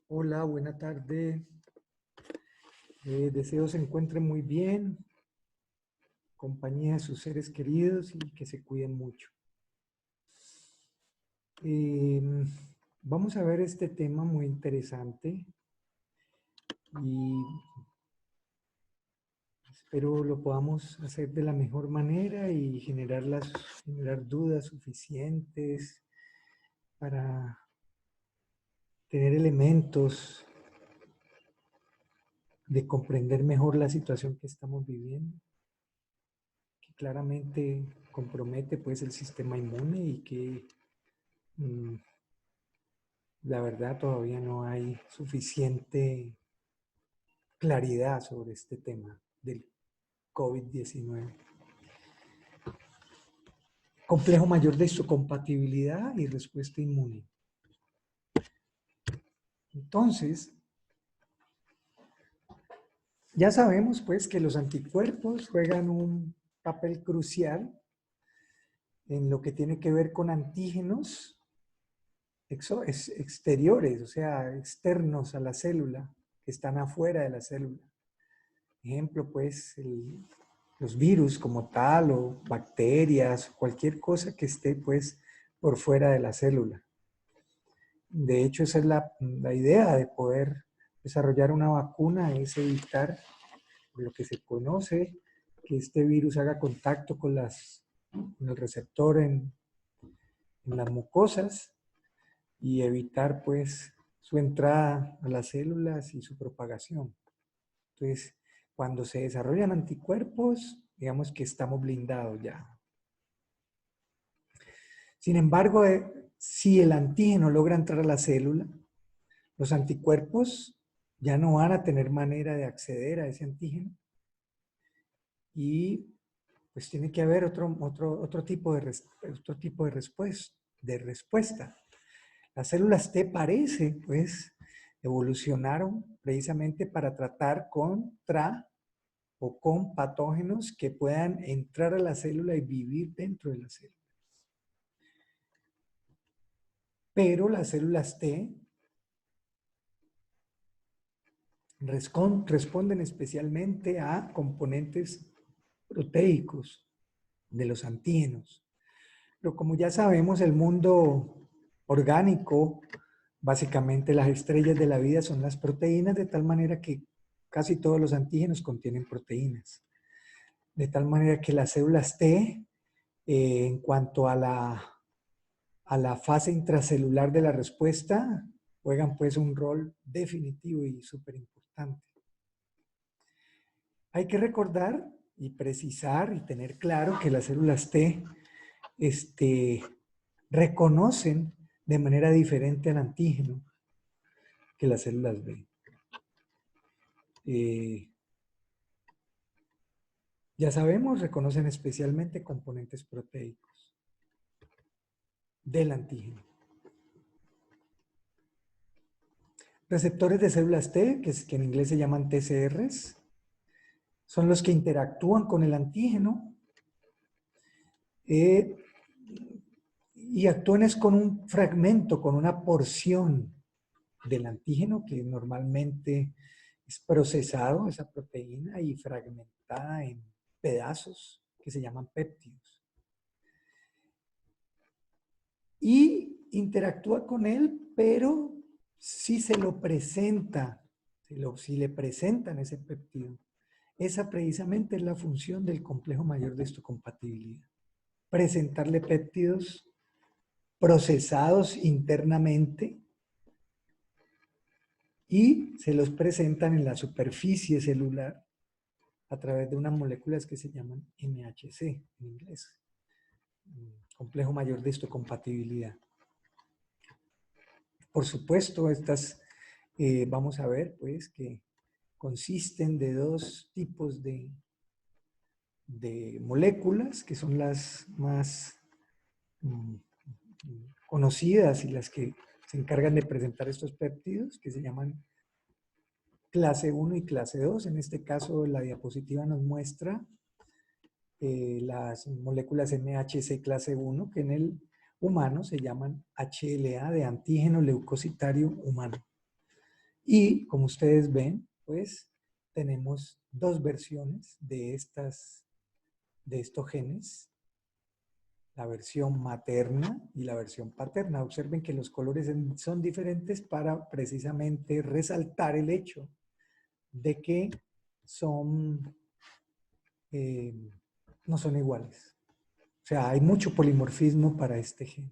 Hola, buena tarde. Deseo se encuentren muy bien, compañía de sus seres queridos y que se cuiden mucho. Eh, Vamos a ver este tema muy interesante y espero lo podamos hacer de la mejor manera y generar dudas suficientes para tener elementos de comprender mejor la situación que estamos viviendo, que claramente compromete pues el sistema inmune y que la verdad todavía no hay suficiente claridad sobre este tema del COVID-19. Complejo mayor de histocompatibilidad y respuesta inmune. Entonces, ya sabemos pues que los anticuerpos juegan un papel crucial en lo que tiene que ver con antígenos exteriores, o sea, externos a la célula, que están afuera de la célula. Ejemplo, pues, los virus como tal, o bacterias, cualquier cosa que esté, pues, por fuera de la célula. De hecho, esa es la idea de poder desarrollar una vacuna, es evitar, por lo que se conoce, que este virus haga contacto con el receptor en las mucosas y evitar, pues, su entrada a las células y su propagación. Entonces, cuando se desarrollan anticuerpos, digamos que estamos blindados ya. Sin embargo, si el antígeno logra entrar a la célula, los anticuerpos ya no van a tener manera de acceder a ese antígeno y pues tiene que haber otro tipo de respuesta. Las células T parece, pues, evolucionaron precisamente para tratar contra o con patógenos que puedan entrar a la célula y vivir dentro de la célula. Pero las células T responden especialmente a componentes proteicos de los antígenos. Pero como ya sabemos, el mundo orgánico, básicamente las estrellas de la vida son las proteínas, de tal manera que casi todos los antígenos contienen proteínas. De tal manera que las células T, en cuanto a la fase intracelular de la respuesta, juegan pues un rol definitivo y súper importante. Hay que recordar y precisar y tener claro que las células T reconocen de manera diferente al antígeno que las células B. Ya sabemos, reconocen especialmente componentes proteicos del antígeno. Receptores de células T, que en inglés se llaman TCRs, son los que interactúan con el antígeno y actúan es con un fragmento, con una porción del antígeno que normalmente es procesado, esa proteína, y fragmentada en pedazos que se llaman péptidos. Y interactúa con él, pero si se lo presenta, si le presentan ese péptido, esa precisamente es la función del complejo mayor de histocompatibilidad. Presentarle péptidos procesados internamente y se los presentan en la superficie celular a través de unas moléculas que se llaman MHC en inglés, complejo mayor de histocompatibilidad. Por supuesto, estas vamos a ver pues que consisten de dos tipos de moléculas que son las más conocidas y las que se encargan de presentar estos péptidos, que se llaman clase 1 y clase 2. En este caso, la diapositiva nos muestra las moléculas MHC clase 1, que en el humano se llaman HLA, de antígeno leucocitario humano. Y como ustedes ven, pues tenemos dos versiones de estos genes, la versión materna y la versión paterna. Observen que los colores son diferentes para precisamente resaltar el hecho de que eh, no son iguales. O sea, hay mucho polimorfismo para este gen,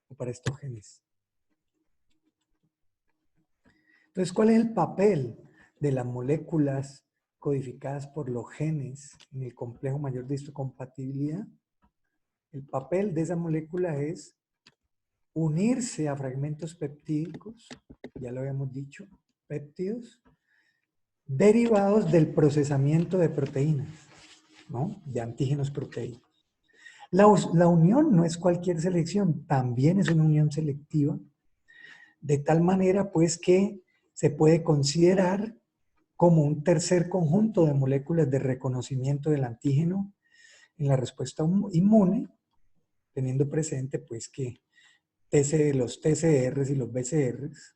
o para estos genes. Entonces, ¿cuál es el papel de las moléculas codificadas por los genes en el complejo mayor de histocompatibilidad? El papel de esa molécula es unirse a fragmentos peptídicos, ya lo habíamos dicho, péptidos, derivados del procesamiento de proteínas, ¿no? De antígenos proteicos. La unión no es cualquier selección, también es una unión selectiva, de tal manera pues que se puede considerar como un tercer conjunto de moléculas de reconocimiento del antígeno en la respuesta inmune, teniendo presente pues que los TCRs y los BCRs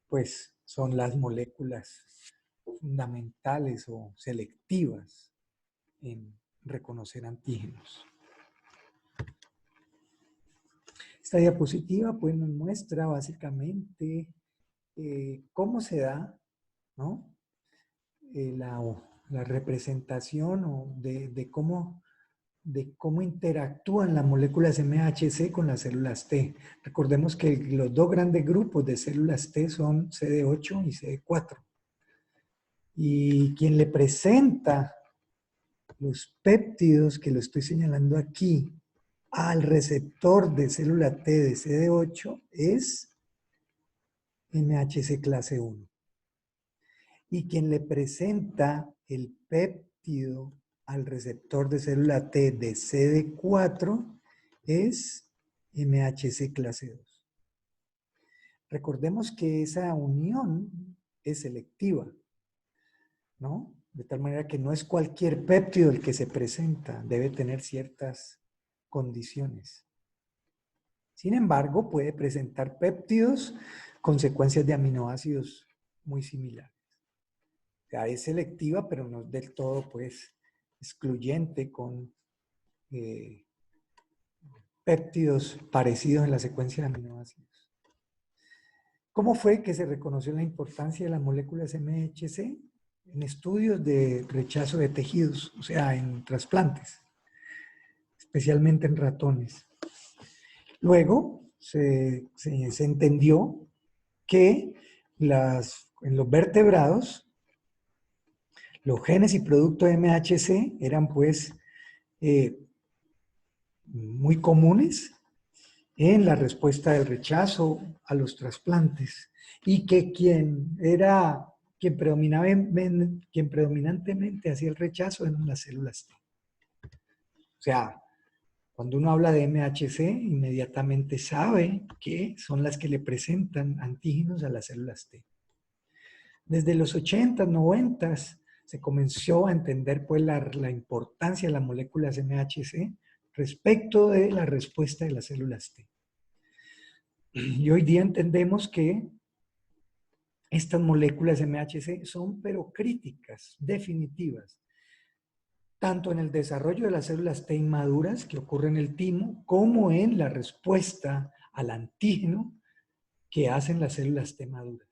pues son las moléculas fundamentales o selectivas en reconocer antígenos. Esta diapositiva pues nos muestra básicamente cómo se da, ¿no? La representación de cómo interactúan las moléculas MHC con las células T. Recordemos que los dos grandes grupos de células T son CD8 y CD4. Y quien le presenta los péptidos, que lo estoy señalando aquí, al receptor de célula T de CD8 es MHC clase 1. Y quien le presenta el péptido al receptor de célula T de CD4 es MHC clase 2. Recordemos que esa unión es selectiva, ¿no? De tal manera que no es cualquier péptido el que se presenta, debe tener ciertas condiciones. Sin embargo, puede presentar péptidos con secuencias de aminoácidos muy similares. O sea, es selectiva, pero no es del todo, pues, excluyente con péptidos parecidos en la secuencia de aminoácidos. ¿Cómo fue que se reconoció la importancia de las moléculas MHC? En estudios de rechazo de tejidos, o sea, en trasplantes, especialmente en ratones. Luego se entendió que en los vertebrados los genes y productos MHC eran pues muy comunes en la respuesta del rechazo a los trasplantes y que quien predominantemente hacía el rechazo eran las células T. O sea, cuando uno habla de MHC, inmediatamente sabe que son las que le presentan antígenos a las células T. Desde los 80, 90 se comenzó a entender pues la importancia de las moléculas MHC respecto de la respuesta de las células T. Y hoy día entendemos que estas moléculas MHC son pero críticas, definitivas, tanto en el desarrollo de las células T inmaduras que ocurre en el timo, como en la respuesta al antígeno que hacen las células T maduras.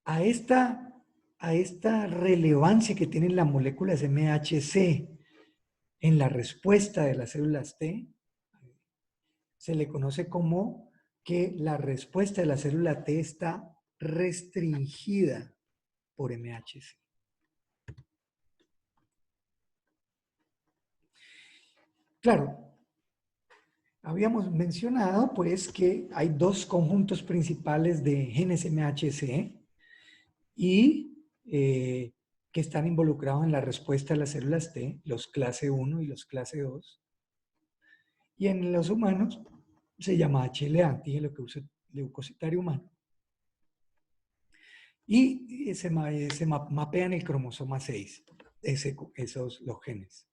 A esta relevancia que tienen las moléculas MHC en la respuesta de las células T, se le conoce como que la respuesta de la célula T está restringida por MHC. Claro, habíamos mencionado pues que hay dos conjuntos principales de genes MHC y que están involucrados en la respuesta de las células T, los clase 1 y los clase 2. Y en los humanos se llama HLA, antígeno leucocitario humano. Y se mapea en el cromosoma 6, los genes.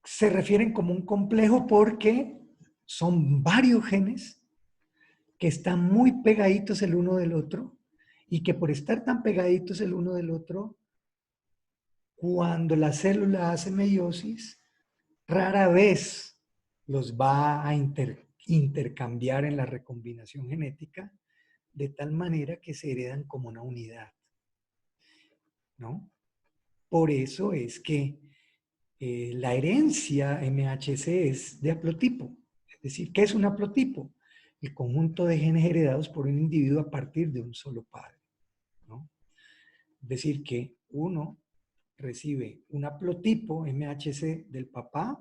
Se refieren como un complejo porque son varios genes que están muy pegaditos el uno del otro y que por estar tan pegaditos el uno del otro, cuando la célula hace meiosis, rara vez los va a intercambiar en la recombinación genética, de tal manera que se heredan como una unidad, ¿no? Por eso es que la herencia MHC es de haplotipo. Es decir, ¿qué es un haplotipo? El conjunto de genes heredados por un individuo a partir de un solo padre, ¿no? Es decir, que uno recibe un haplotipo MHC del papá,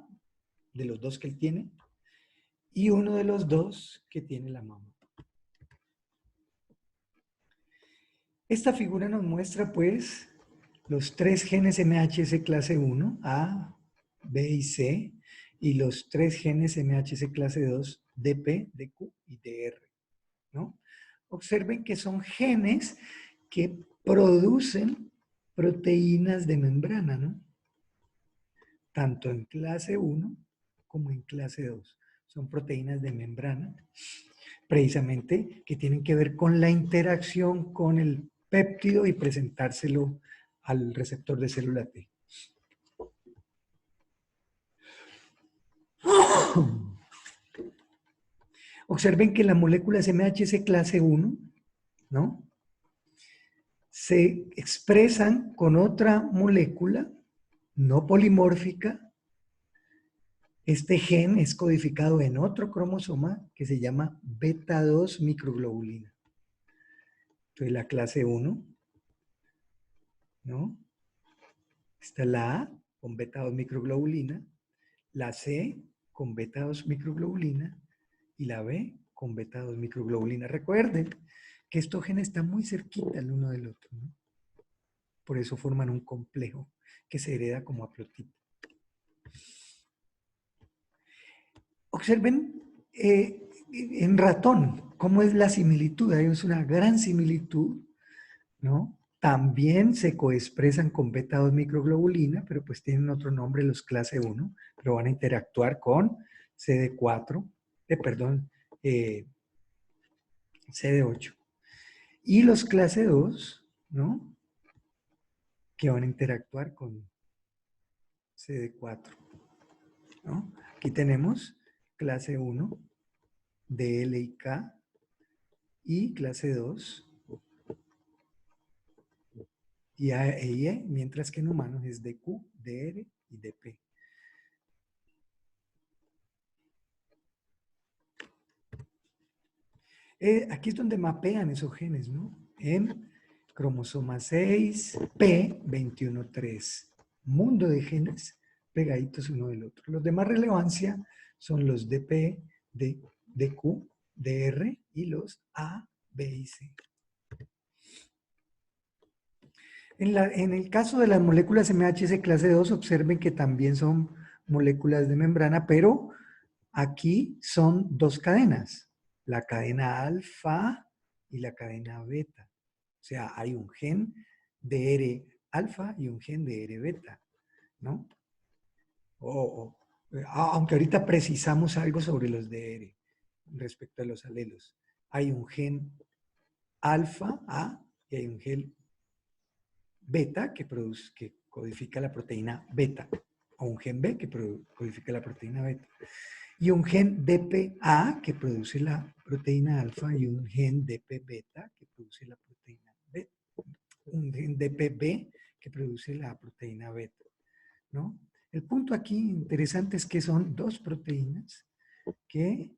de los dos que él tiene, y uno de los dos que tiene la mamá. Esta figura nos muestra, pues, los tres genes MHC clase 1, A, B y C, y los tres genes MHC clase 2, DP, DQ y DR, ¿no? Observen que son genes que producen proteínas de membrana, ¿no? Tanto en clase 1 como en clase 2. Son proteínas de membrana, precisamente que tienen que ver con la interacción con el péptido y presentárselo al receptor de célula T. Observen que las moléculas MHC clase 1, ¿no?, se expresan con otra molécula no polimórfica. Este gen es codificado en otro cromosoma que se llama beta 2 microglobulina. Entonces la clase 1, ¿no?, está la A con beta 2 microglobulina, la C con beta 2 microglobulina y la B con beta 2 microglobulina. Recuerden que estos genes están muy cerquita el uno del otro, ¿no? Por eso forman un complejo que se hereda como haplotipo. Observen en ratón cómo es la similitud. Hay una gran similitud, ¿no? También se coexpresan con beta 2 microglobulina, pero pues tienen otro nombre los clase 1, pero van a interactuar con CD4, CD8. Y los clase 2, ¿no?, que van a interactuar con CD4, ¿no? Aquí tenemos clase 1, DL y K, y clase 2, y A e E, mientras que en humanos es DQ, DR y DP. Aquí es donde mapean esos genes, ¿no? En cromosoma 6, P213. Mundo de genes pegaditos uno del otro. Los de más relevancia son los DP, DQ, DR y los A, B y C. En el caso de las moléculas MHC clase 2, observen que también son moléculas de membrana, pero aquí son dos cadenas, la cadena alfa y la cadena beta. O sea, hay un gen de R alfa y un gen de R beta, ¿no? Aunque ahorita precisamos algo sobre los DR respecto a los alelos. Hay un gen alfa A y hay un gen beta que codifica la proteína beta, o un gen B que codifica la proteína beta, y un gen DPA que produce la proteína alfa y un gen DP beta que produce la proteína beta, un gen DPB que produce la proteína beta, ¿no? El punto aquí interesante es que son dos proteínas que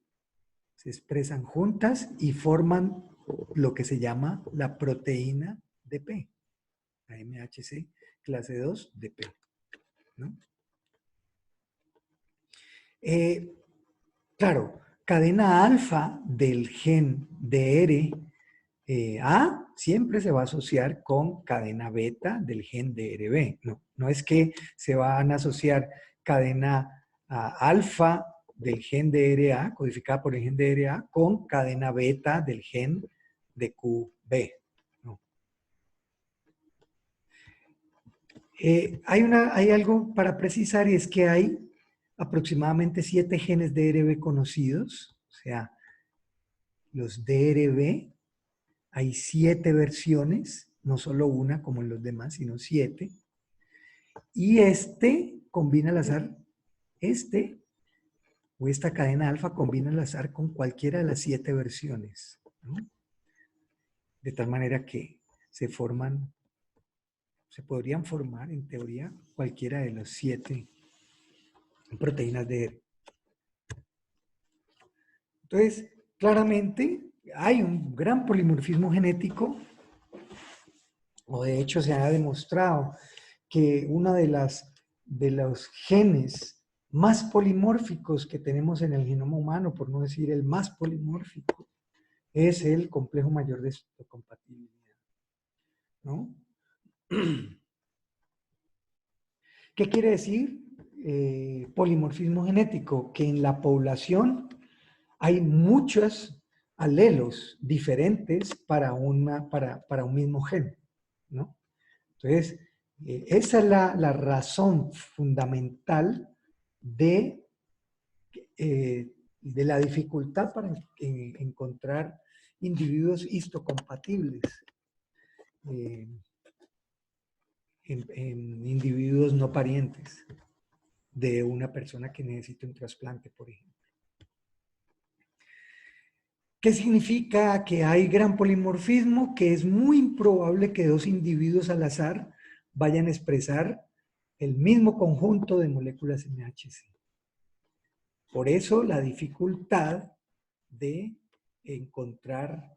se expresan juntas y forman lo que se llama la proteína DP, la MHC clase 2 DP, ¿no? Claro, cadena alfa del gen DRA siempre se va a asociar con cadena beta del gen DRB. No es que se van a asociar cadena alfa del gen DRA, codificada por el gen DRA, con cadena beta del gen de QB. No. Hay algo para precisar, y es que hay aproximadamente 7 genes DRB conocidos, o sea, los DRB, hay 7 versiones, no solo una como en los demás, sino 7. Y este combina al azar, o esta cadena alfa combina al azar con cualquiera de las 7 versiones, ¿no? De tal manera que se podrían formar, en teoría, cualquiera de las 7 proteínas de... Entonces, claramente hay un gran polimorfismo genético, o de hecho se ha demostrado que uno de los genes más polimórficos que tenemos en el genoma humano, por no decir el más polimórfico, es el complejo mayor de histocompatibilidad, ¿no? ¿Qué quiere decir polimorfismo genético? Que en la población hay muchos alelos diferentes para un mismo gen, ¿no? Entonces, esa es la razón fundamental de la dificultad para encontrar individuos histocompatibles en individuos no parientes de una persona que necesita un trasplante, por ejemplo. ¿Qué significa que hay gran polimorfismo? Que es muy improbable que 2 individuos al azar vayan a expresar el mismo conjunto de moléculas MHC. Por eso la dificultad de encontrar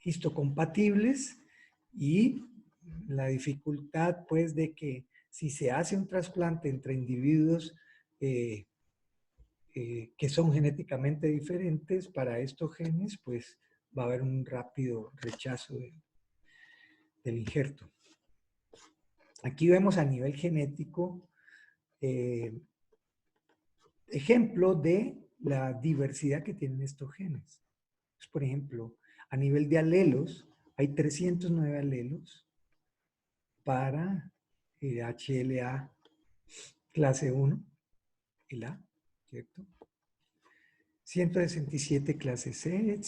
histocompatibles y la dificultad pues de que si se hace un trasplante entre individuos que son genéticamente diferentes para estos genes, pues va a haber un rápido rechazo del injerto. Aquí vemos a nivel genético ejemplo de la diversidad que tienen estos genes. Pues, por ejemplo, a nivel de alelos, hay 309 alelos para HLA clase 1, el A, ¿cierto? 167 clase C,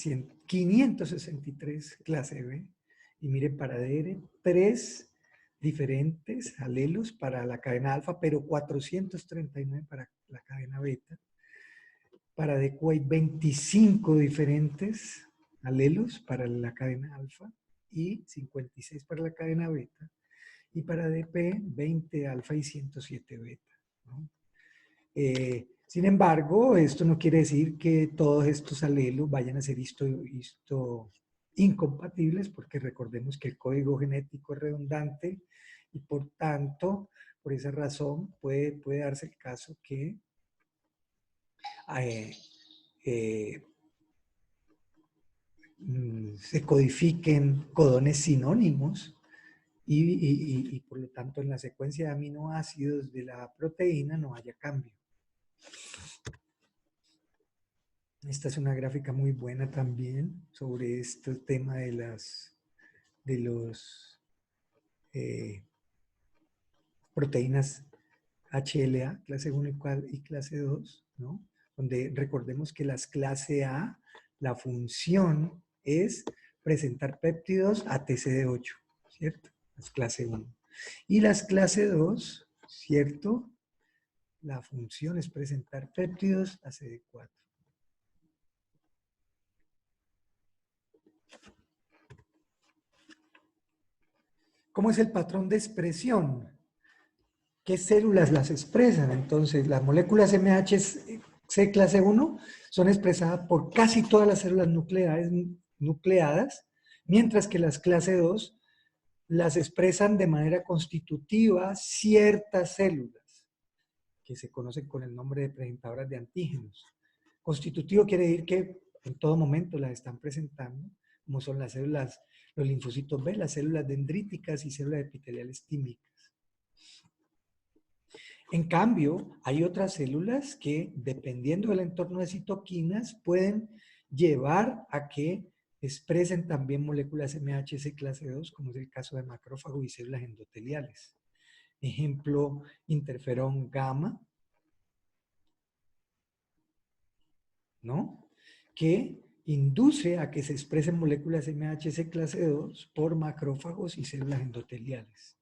563 clase B, y mire para DR, 3 diferentes alelos para la cadena alfa, pero 439 para la cadena beta. Para DQ hay 25 diferentes alelos para la cadena alfa y 56 para la cadena beta. Y para DP, 20 alfa y 107 beta, ¿no? Sin embargo, esto no quiere decir que todos estos alelos vayan a ser incompatibles, porque recordemos que el código genético es redundante y por tanto, por esa razón, puede darse el caso que se codifiquen codones sinónimos y por lo tanto en la secuencia de aminoácidos de la proteína no haya cambio. Esta es una gráfica muy buena también sobre este tema de los proteínas HLA, clase 1 y clase 2, ¿no? Donde recordemos que las clase A, la función es presentar péptidos a TCD8, ¿cierto? Las clase 1. Y las clase 2, ¿cierto? La función es presentar péptidos a CD4. ¿Cómo es el patrón de expresión? ¿Qué células las expresan? Entonces, las moléculas MHC clase 1 son expresadas por casi todas las células nucleadas, mientras que las clase 2 las expresan de manera constitutiva ciertas células, que se conocen con el nombre de presentadoras de antígenos. Constitutivo quiere decir que en todo momento las están presentando, como son las células, los linfocitos B, las células dendríticas y células epiteliales tímicas. En cambio, hay otras células que, dependiendo del entorno de citoquinas, pueden llevar a que expresen también moléculas MHC clase 2, como es el caso de macrófagos y células endoteliales. Ejemplo, interferón gamma, ¿no? Que induce a que se expresen moléculas MHC clase 2 por macrófagos y células endoteliales.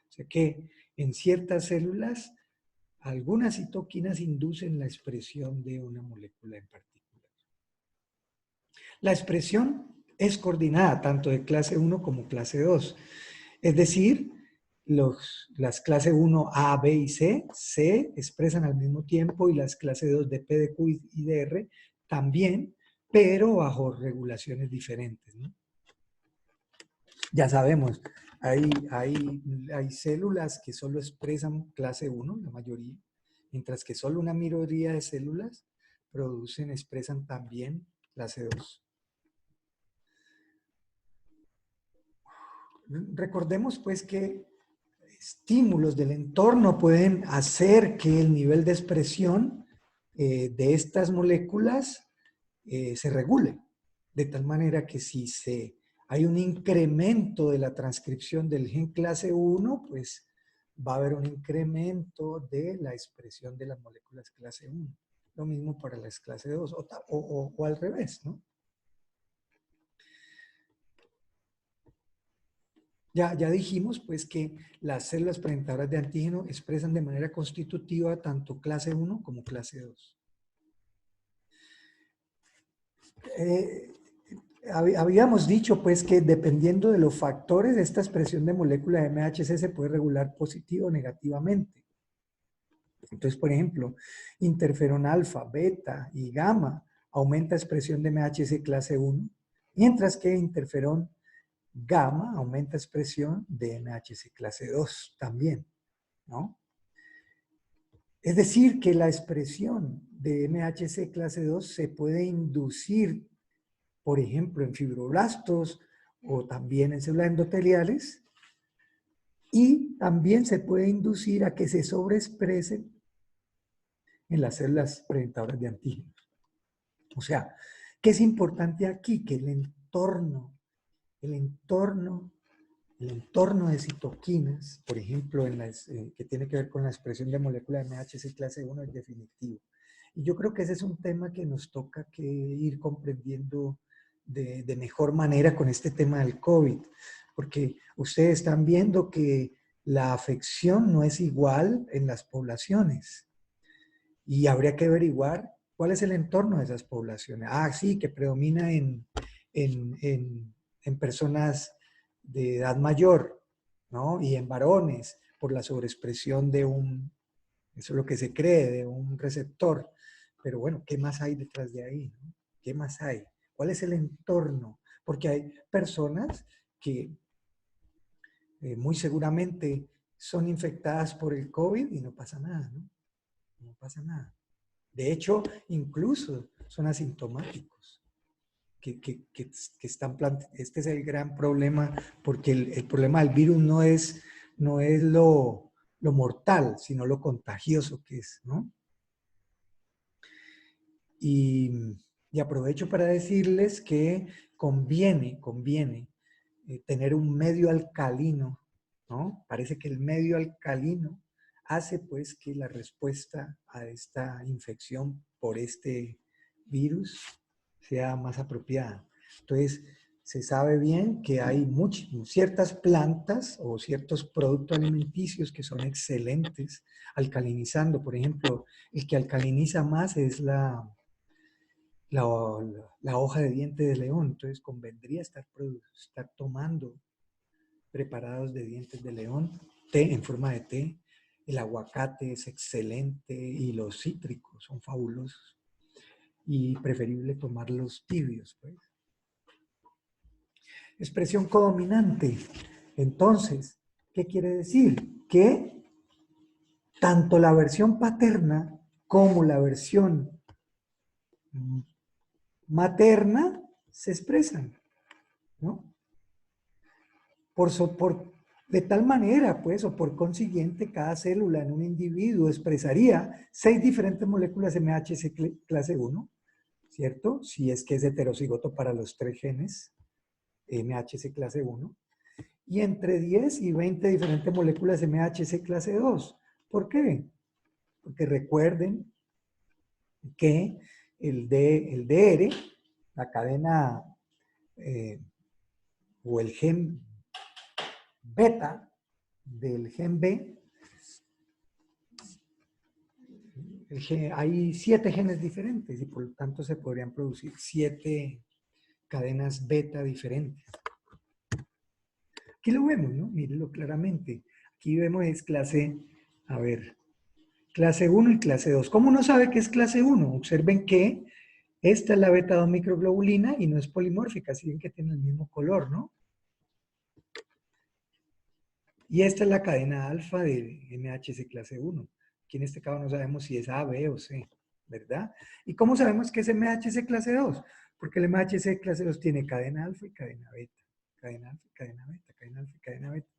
O sea que en ciertas células, algunas citoquinas inducen la expresión de una molécula en particular. La expresión es coordinada tanto de clase 1 como clase 2. Es decir, las clase 1 A, B y C se expresan al mismo tiempo y las clase 2 de P, de Q y de R también, pero bajo regulaciones diferentes, ¿no? Ya sabemos, hay células que solo expresan clase 1, la mayoría, mientras que solo una minoría de células expresan también clase 2. Recordemos pues que estímulos del entorno pueden hacer que el nivel de expresión de estas moléculas se regule, de tal manera que si hay un incremento de la transcripción del gen clase 1, pues va a haber un incremento de la expresión de las moléculas clase 1. Lo mismo para las clase 2 o al revés, ¿no? Ya dijimos pues que las células presentadoras de antígeno expresan de manera constitutiva tanto clase 1 como clase 2. Habíamos dicho pues que dependiendo de los factores, esta expresión de moléculas de MHC se puede regular positivo o negativamente. Entonces, por ejemplo, interferón alfa, beta y gamma aumenta expresión de MHC clase 1, mientras que interferón gamma aumenta expresión de MHC clase 2 también, ¿no? Es decir, que la expresión de MHC clase 2 se puede inducir, por ejemplo, en fibroblastos o también en células endoteliales, y también se puede inducir a que se sobreexpresen en las células presentadoras de antígenos. O sea, ¿qué es importante aquí? Que el entorno de citoquinas, por ejemplo, que tiene que ver con la expresión de moléculas de MHC clase 1 es definitivo. Y yo creo que ese es un tema que nos toca que ir comprendiendo de mejor manera con este tema del COVID, porque ustedes están viendo que la afección no es igual en las poblaciones y habría que averiguar cuál es el entorno de esas poblaciones. Ah, sí, que predomina en personas de edad mayor, ¿no? Y en varones, por la sobreexpresión eso es lo que se cree, de un receptor. Pero bueno, ¿qué más hay detrás de ahí? ¿No? ¿Qué más hay? ¿Cuál es el entorno? Porque hay personas que muy seguramente son infectadas por el COVID y no pasa nada, ¿no? No pasa nada. De hecho, incluso son asintomáticos. Que están este es el gran problema, porque el problema del virus no es lo mortal, sino lo contagioso que es, ¿no? Y aprovecho para decirles que conviene tener un medio alcalino, ¿no? Parece que el medio alcalino hace pues que la respuesta a esta infección por este virus sea más apropiada. Entonces, se sabe bien que hay ciertas plantas o ciertos productos alimenticios que son excelentes alcalinizando. Por ejemplo, el que alcaliniza más es la hoja de diente de león. Entonces, convendría estar tomando preparados de dientes de león, té en forma de té. El aguacate es excelente y los cítricos son fabulosos. Y preferible tomarlos tibios, pues. Expresión codominante. Entonces, ¿qué quiere decir? Que tanto la versión paterna como la versión materna se expresan, ¿no? De tal manera, pues, o por consiguiente, cada célula en un individuo expresaría 6 diferentes moléculas MHC clase 1, ¿cierto? Si es que es heterocigoto para los 3 genes MHC clase 1, y entre 10 y 20 diferentes moléculas MHC clase 2. ¿Por qué? Porque recuerden que el DR la cadena o el gen beta del gen B, hay 7 genes diferentes y por lo tanto se podrían producir 7 cadenas beta diferentes. Aquí lo vemos, ¿no? Mírenlo claramente. Aquí vemos es clase, a ver, clase 1 y clase 2. ¿Cómo uno sabe que es clase 1? Observen que esta es la beta 2 microglobulina y no es polimórfica, si ven que tiene el mismo color, ¿no? Y esta es la cadena alfa de MHC clase 1. Aquí en este caso no sabemos si es A, B o C, ¿verdad? ¿Y cómo sabemos que es MHC clase 2? Porque el MHC clase 2 tiene cadena alfa y cadena beta. Cadena alfa y cadena beta, cadena alfa y cadena beta.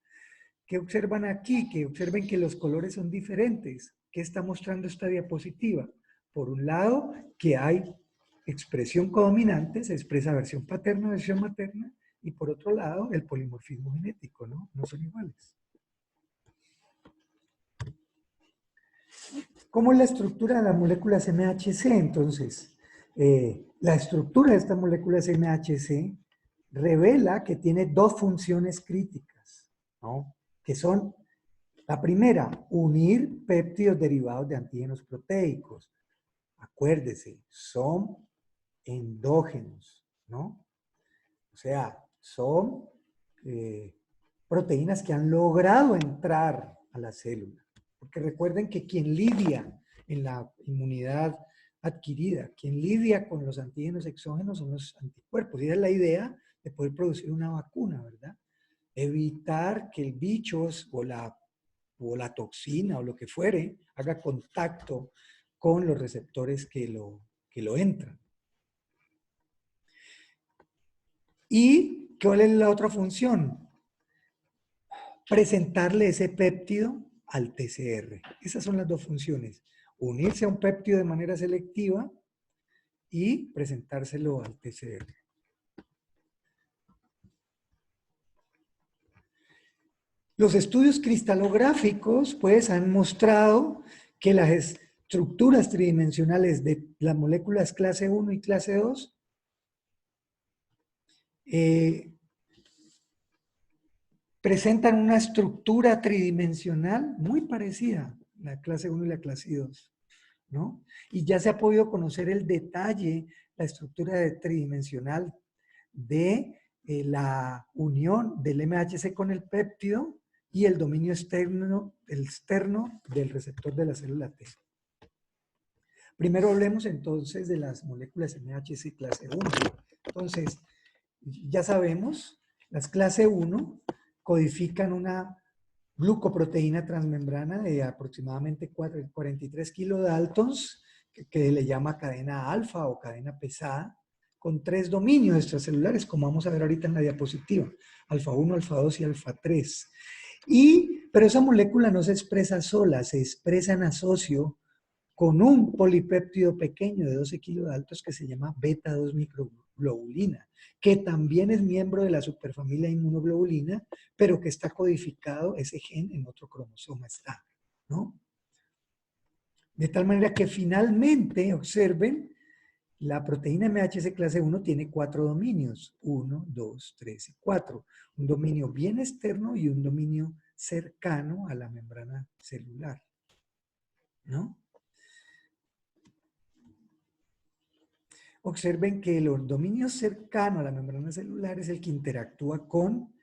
¿Qué observan aquí? Que observen que los colores son diferentes. ¿Qué está mostrando esta diapositiva? Por un lado, que hay expresión codominante, se expresa versión paterna, versión materna, y por otro lado, el polimorfismo genético, ¿no? No son iguales. ¿Cómo es la estructura de las moléculas MHC? Entonces, la estructura de estas moléculas MHC revela que tiene 2 funciones críticas, ¿no? Que son, la primera, unir péptidos derivados de antígenos proteicos. Acuérdese, son endógenos, ¿no? O sea, son proteínas que han logrado entrar a la célula. Porque recuerden que quien lidia en la inmunidad adquirida, quien lidia con los antígenos exógenos son los anticuerpos. Y esa es la idea de poder producir una vacuna, ¿verdad? Evitar que el bicho o la toxina o lo que fuere haga contacto con los receptores que lo entran. ¿Y cuál es la otra función? Presentarle ese péptido al TCR. Esas son las 2 funciones. Unirse a un péptido de manera selectiva y presentárselo al TCR. Los estudios cristalográficos, pues, han mostrado que las estructuras tridimensionales de las moléculas clase 1 y clase 2 presentan una estructura tridimensional muy parecida, la clase 1 y la clase 2, ¿no? Y ya se ha podido conocer el detalle, la estructura tridimensional de la unión del MHC con el péptido y el dominio externo del receptor de la célula T. Primero hablemos entonces de las moléculas MHC clase 1. Entonces, ya sabemos, las clase 1 codifican una glucoproteína transmembrana de aproximadamente 43 kilodaltons, que le llama cadena alfa o cadena pesada, con 3 dominios extracelulares, como vamos a ver ahorita en la diapositiva, alfa 1, alfa 2 y alfa 3. Pero esa molécula no se expresa sola, se expresa en asocio con un polipéptido pequeño de 12 kilodaltons que se llama beta 2 microglobulina, que también es miembro de la superfamilia inmunoglobulina, pero que está codificado ese gen en otro cromosoma está, ¿no? De tal manera que finalmente, observen, la proteína MHC clase 1 tiene 4 dominios, 1, 2, 3 y 4. Un dominio bien externo y un dominio cercano a la membrana celular, ¿no? Observen que el dominio cercano a la membrana celular es el que interactúa con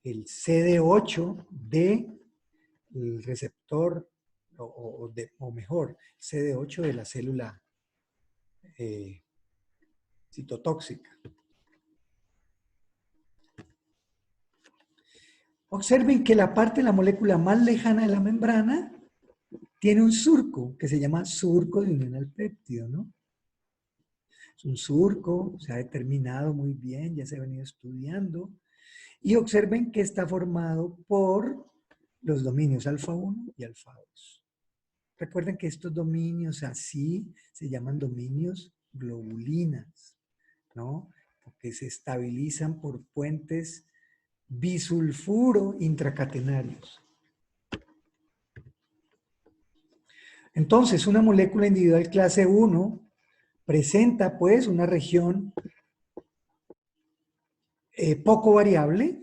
el CD8 del receptor, o mejor, CD8 de la célula citotóxica. Observen que la parte de la molécula más lejana de la membrana tiene un surco que se llama surco de unión al péptido, ¿no? Es un surco, se ha determinado muy bien, ya se ha venido estudiando. Y observen que está formado por los dominios alfa 1 y alfa 2. Recuerden que estos dominios así se llaman dominios globulinas, ¿no? Porque se estabilizan por puentes bisulfuro intracatenarios. Entonces, una molécula individual clase 1 presenta pues una región poco variable,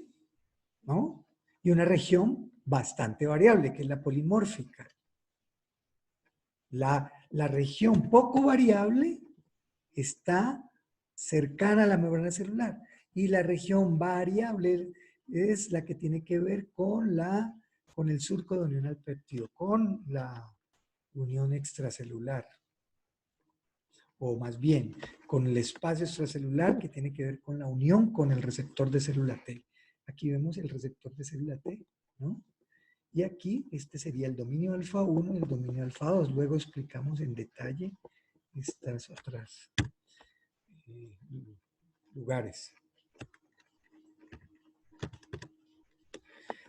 ¿no? Y una región bastante variable, que es la polimórfica. La región poco variable está cercana a la membrana celular y la región variable es la que tiene que ver con el surco de unión al péptido, con la unión extracelular, o más bien con el espacio extracelular que tiene que ver con la unión con el receptor de célula T. Aquí vemos el receptor de célula T, ¿no? Y aquí este sería el dominio alfa 1 y el dominio alfa 2. Luego explicamos en detalle estas otras lugares.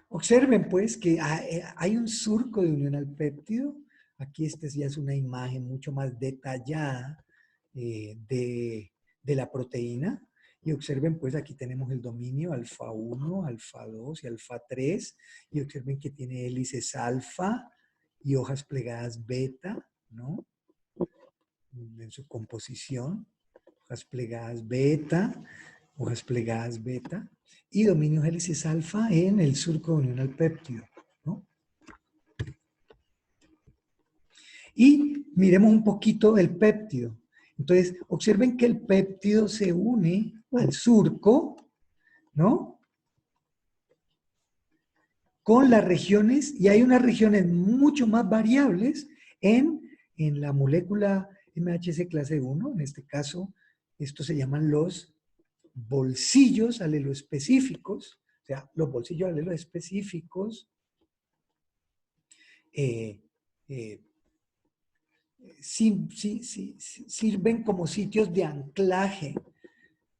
Observen pues que hay un surco de unión al péptido. Aquí esta ya es una imagen mucho más detallada de la proteína. Y observen pues aquí tenemos el dominio alfa 1, alfa 2 y alfa 3. Y observen que tiene hélices alfa y hojas plegadas beta, ¿no? En su composición. Hojas plegadas beta, hojas plegadas beta, y dominio hélices alfa en el surco de unión al péptido, ¿no? Y miremos un poquito el péptido. Entonces, observen que el péptido se une al surco, ¿no? Con las regiones, y hay unas regiones mucho más variables en la molécula MHC clase 1, en este caso, estos se llaman los bolsillos aleloespecíficos, o sea, los bolsillos aleloespecíficos eh, eh, sirven como sitios de anclaje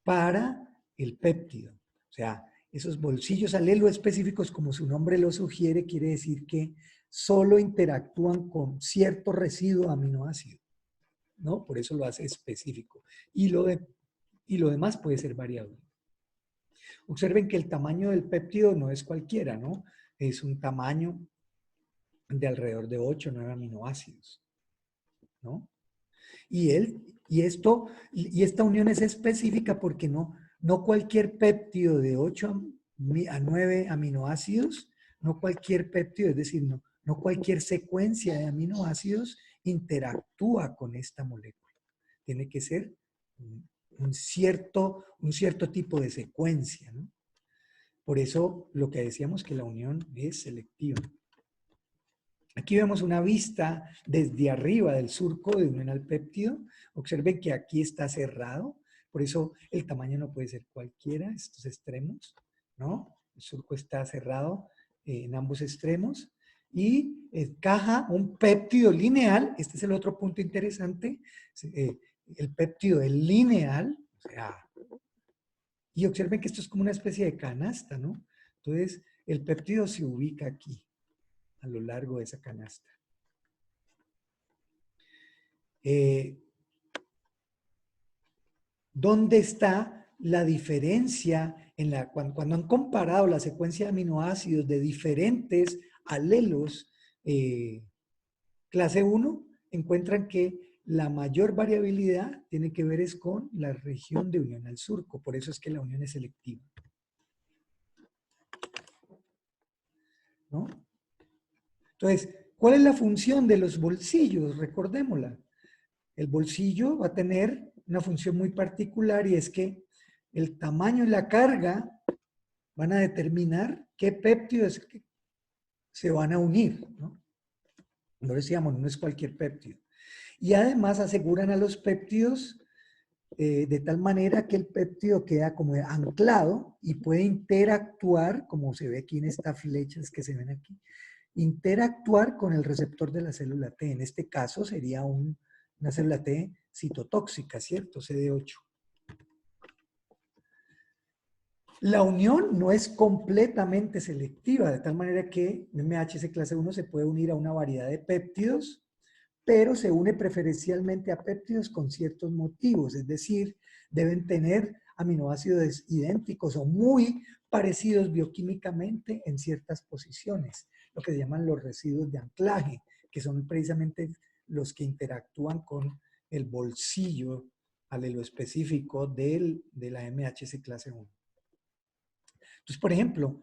para el péptido. O sea, esos bolsillos aleloespecíficos, como su nombre lo sugiere, quiere decir que solo interactúan con cierto residuo aminoácido, ¿no? Por eso lo hace específico. Y lo demás puede ser variable. Observen que el tamaño del péptido no es cualquiera, ¿no? Es un tamaño de alrededor de 8 o 9 aminoácidos, ¿no? Y esta unión es específica porque no cualquier péptido de 8 a 9 aminoácidos, no cualquier péptido, es decir, no cualquier secuencia de aminoácidos interactúa con esta molécula. Tiene que ser un cierto tipo de secuencia, ¿no? Por eso lo que decíamos que la unión es selectiva. Aquí vemos una vista desde arriba del surco de unión al péptido. Observen que aquí está cerrado, por eso el tamaño no puede ser cualquiera, estos extremos, ¿no? El surco está cerrado en ambos extremos y encaja un péptido lineal. Este es el otro punto interesante. El péptido es lineal, o sea, y observen que esto es como una especie de canasta, ¿no? Entonces, el péptido se ubica aquí, a lo largo de esa canasta. ¿Dónde está la diferencia cuando han comparado la secuencia de aminoácidos de diferentes alelos clase 1? Encuentran que la mayor variabilidad tiene que ver es con la región de unión al surco. Por eso es que la unión es selectiva, ¿no? Entonces, ¿cuál es la función de los bolsillos? Recordémosla. El bolsillo va a tener una función muy particular y es que el tamaño y la carga van a determinar qué péptidos se van a unir, ¿no? No decíamos, no es cualquier péptido. Y además aseguran a los péptidos de tal manera que el péptido queda como anclado y puede interactuar, como se ve aquí en estas flechas que se ven aquí, interactuar con el receptor de la célula T. En este caso sería una célula T citotóxica, ¿cierto? CD8. La unión no es completamente selectiva, de tal manera que MHC clase 1 se puede unir a una variedad de péptidos, pero se une preferencialmente a péptidos con ciertos motivos, es decir, deben tener aminoácidos idénticos o muy parecidos bioquímicamente en ciertas posiciones, lo que se llaman los residuos de anclaje, que son precisamente los que interactúan con el bolsillo aleloespecífico de la MHC clase 1. Entonces, por ejemplo,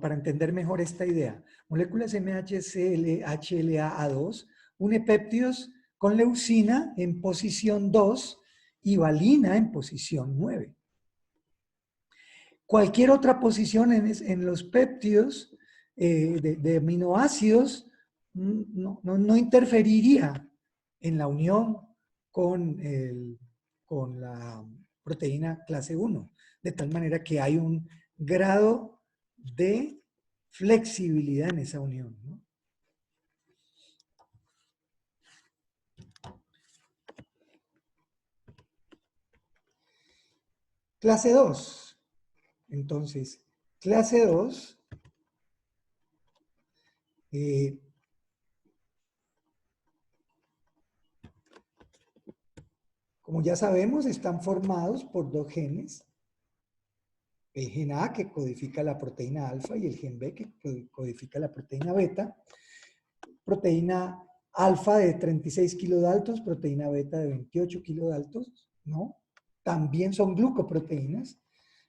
para entender mejor esta idea, moléculas MHCl, HLA-A2 une péptidos con leucina en posición 2 y valina en posición 9. Cualquier otra posición en los péptidos de aminoácidos no interferiría en la unión con, con la proteína clase 1, de tal manera que hay un grado de flexibilidad en esa unión, ¿no? Clase 2. Entonces, clase 2, como ya sabemos, están formados por dos genes. El gen A, que codifica la proteína alfa, y el gen B, que codifica la proteína beta. Proteína alfa de 36 kilodaltos, proteína beta de 28 kilodaltos, ¿no? También son glucoproteínas,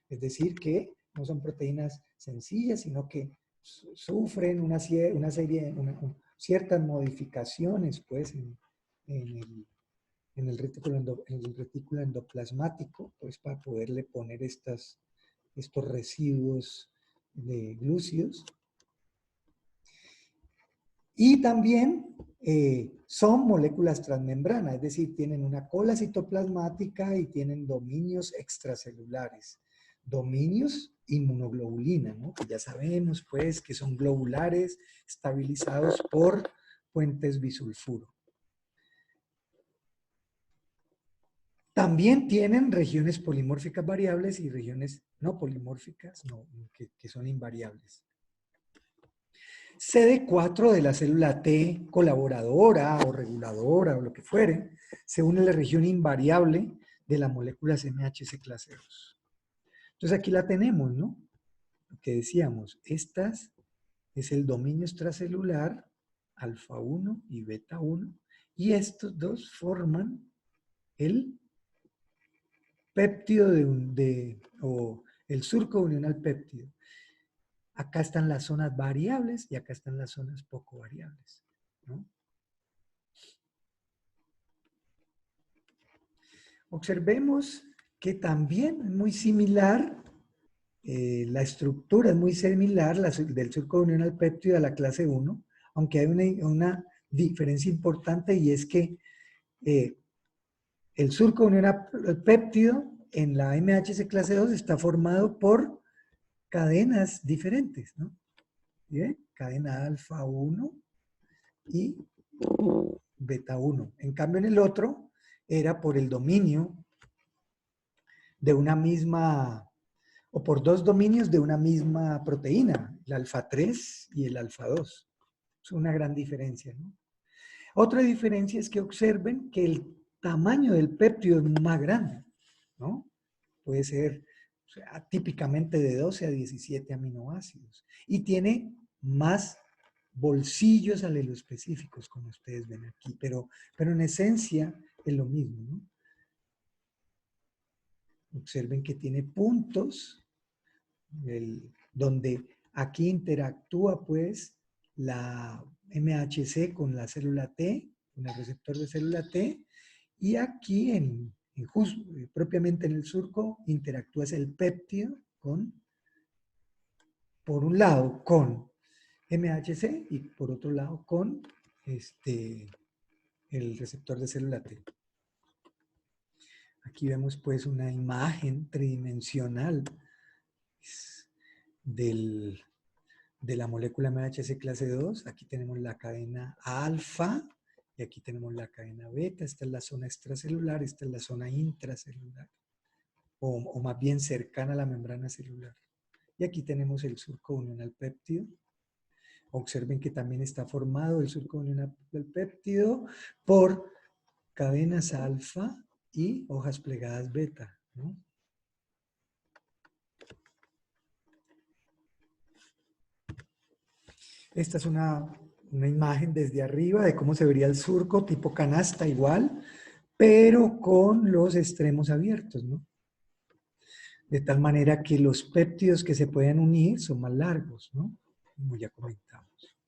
es decir, que no son proteínas sencillas, sino que sufren ciertas modificaciones, pues, en el retículo endoplasmático, pues, para poderle poner estos residuos de glúcidos. Y también son moléculas transmembrana, es decir, tienen una cola citoplasmática y tienen dominios extracelulares. Dominios inmunoglobulina, ¿no? Que ya sabemos, pues, que son globulares estabilizados por puentes bisulfuro. También tienen regiones polimórficas variables y regiones no polimórficas, que son invariables. CD4 de la célula T colaboradora o reguladora o lo que fuere, se une a la región invariable de las moléculas MHC clase 2. Entonces aquí la tenemos, ¿no? Lo que decíamos, estas es el dominio extracelular, alfa 1 y beta 1, y estos dos forman el péptido o el surco unional péptido. Acá están las zonas variables y acá están las zonas poco variables, ¿no? Observemos que también es muy similar, la estructura es muy similar del surco unional péptido a la clase 1, aunque hay una diferencia importante, y es que el surco unional péptido en la MHC clase 2 está formado por cadenas diferentes, ¿no? ¿Bien? Cadena alfa 1 y beta 1. En cambio, en el otro era por el dominio de una misma, o por dos dominios de una misma proteína, el alfa 3 y el alfa 2. Es una gran diferencia, ¿no? Otra diferencia es que observen que el tamaño del péptido es más grande, ¿no? Puede ser, o sea, típicamente de 12 a 17 aminoácidos. Y tiene más bolsillos aleloespecíficos, como ustedes ven aquí, pero en esencia es lo mismo, ¿no? Observen que tiene puntos donde aquí interactúa, pues, la MHC con la célula T, con el receptor de célula T, y aquí propiamente en el surco interactúa el péptido por un lado con MHC y por otro lado con el receptor de célula T. Aquí vemos, pues, una imagen tridimensional de la molécula MHC clase 2. Aquí tenemos la cadena alfa y aquí tenemos la cadena beta. Esta es la zona extracelular, esta es la zona intracelular, o más bien cercana a la membrana celular. Y aquí tenemos el surco unional péptido. Observen que también está formado el surco unional del péptido por cadenas alfa y hojas plegadas beta, ¿no? Esta es una imagen desde arriba de cómo se vería el surco, tipo canasta igual, pero con los extremos abiertos, ¿no? De tal manera que los péptidos que se pueden unir son más largos, ¿no? Como ya comentamos.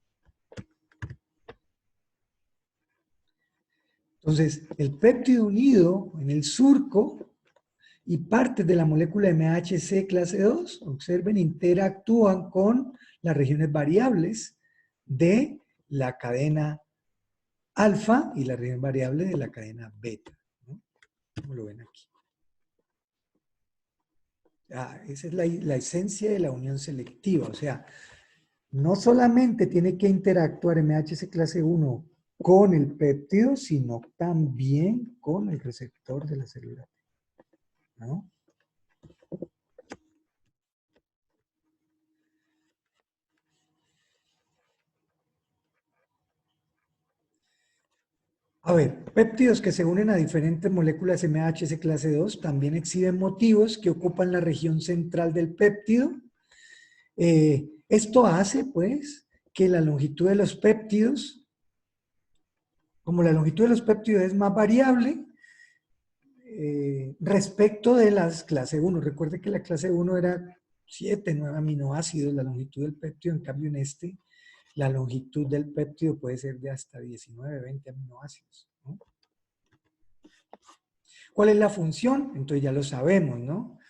Entonces, el péptido unido en el surco y partes de la molécula MHC clase 2, observen, interactúan con las regiones variables de la cadena alfa y la región variable de la cadena beta, ¿no? Como lo ven aquí. Esa es la esencia de la unión selectiva, o sea, no solamente tiene que interactuar MHC clase 1 con el péptido, sino también con el receptor de la célula, ¿no? A ver, péptidos que se unen a diferentes moléculas MHC clase 2 también exhiben motivos que ocupan la región central del péptido. Esto hace, pues, que la longitud de los péptidos, como la longitud de los péptidos es más variable, respecto de las clase 1. Recuerde que la clase 1 era 7, 9 aminoácidos, la longitud del péptido, en cambio en este, la longitud del péptido puede ser de hasta 19, 20 aminoácidos, ¿no? ¿Cuál es la función? Entonces ya lo sabemos, ¿no?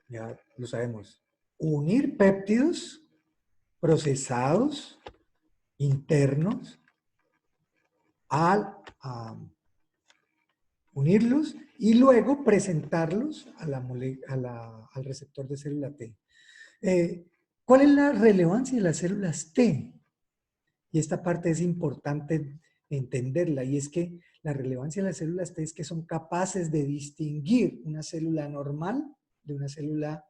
Ya lo sabemos. Unir péptidos procesados internos a unirlos y luego presentarlos al receptor de célula T. ¿Cuál es la relevancia de las células T? Y esta parte es importante entenderla, y es que la relevancia de las células T es que son capaces de distinguir una célula normal de una célula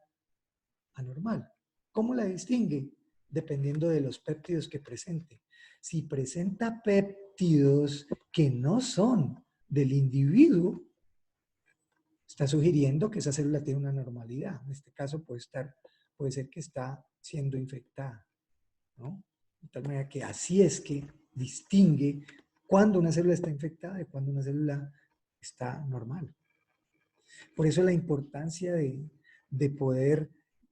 anormal. ¿Cómo la distingue? Dependiendo de los péptidos que presente. Si presenta péptidos que no son del individuo, está sugiriendo que esa célula tiene una normalidad. En este caso puede ser que está siendo infectada, ¿no? De tal manera que así es que distingue cuando una célula está infectada de cuando una célula está normal. Por eso la importancia de poder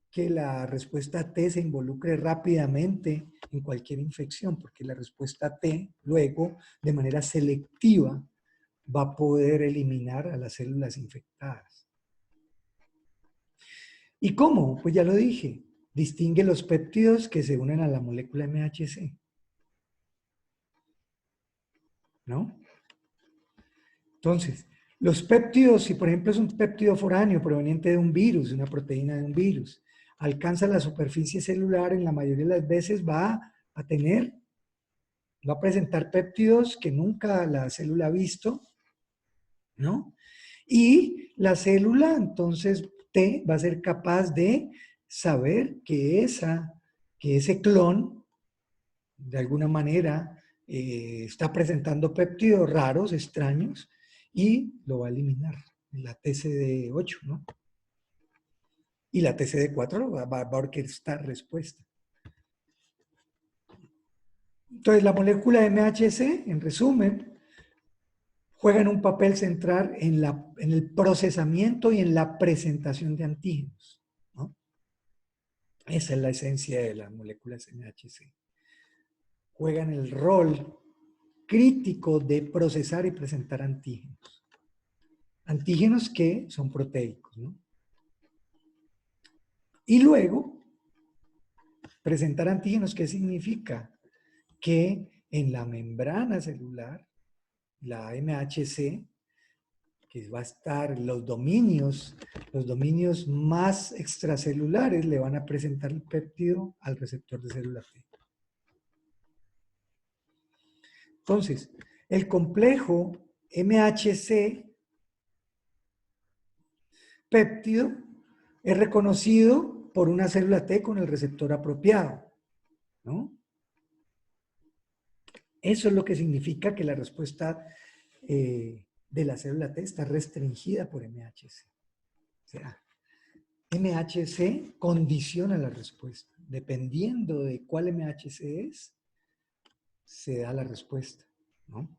que la respuesta T se involucre rápidamente en cualquier infección, porque la respuesta T luego, de manera selectiva, va a poder eliminar a las células infectadas. ¿Y cómo? Pues ya lo dije, distingue los péptidos que se unen a la molécula MHC, ¿no? Entonces, los péptidos, si por ejemplo es un péptido foráneo proveniente de un virus, de una proteína de un virus, alcanza la superficie celular, en la mayoría de las veces va a presentar péptidos que nunca la célula ha visto, ¿no? Y la célula, entonces, T va a ser capaz de saber que ese clon, de alguna manera, está presentando péptidos raros, extraños, y lo va a eliminar, la TCD8, ¿no? Y la TCD4 va a orquestar respuesta. Entonces, la molécula MHC, en resumen, juegan un papel central en el procesamiento y en la presentación de antígenos, ¿no? Esa es la esencia de las moléculas MHC. Juegan el rol crítico de procesar y presentar antígenos. Antígenos que son proteicos, ¿no? Y luego, presentar antígenos, ¿qué significa? Que en la membrana celular, la MHC, que va a estar los dominios más extracelulares le van a presentar el péptido al receptor de célula T. Entonces, el complejo MHC péptido es reconocido por una célula T con el receptor apropiado, ¿no? Eso es lo que significa que la respuesta de la célula T está restringida por MHC. O sea, MHC condiciona la respuesta. Dependiendo de cuál MHC es, se da la respuesta, ¿no?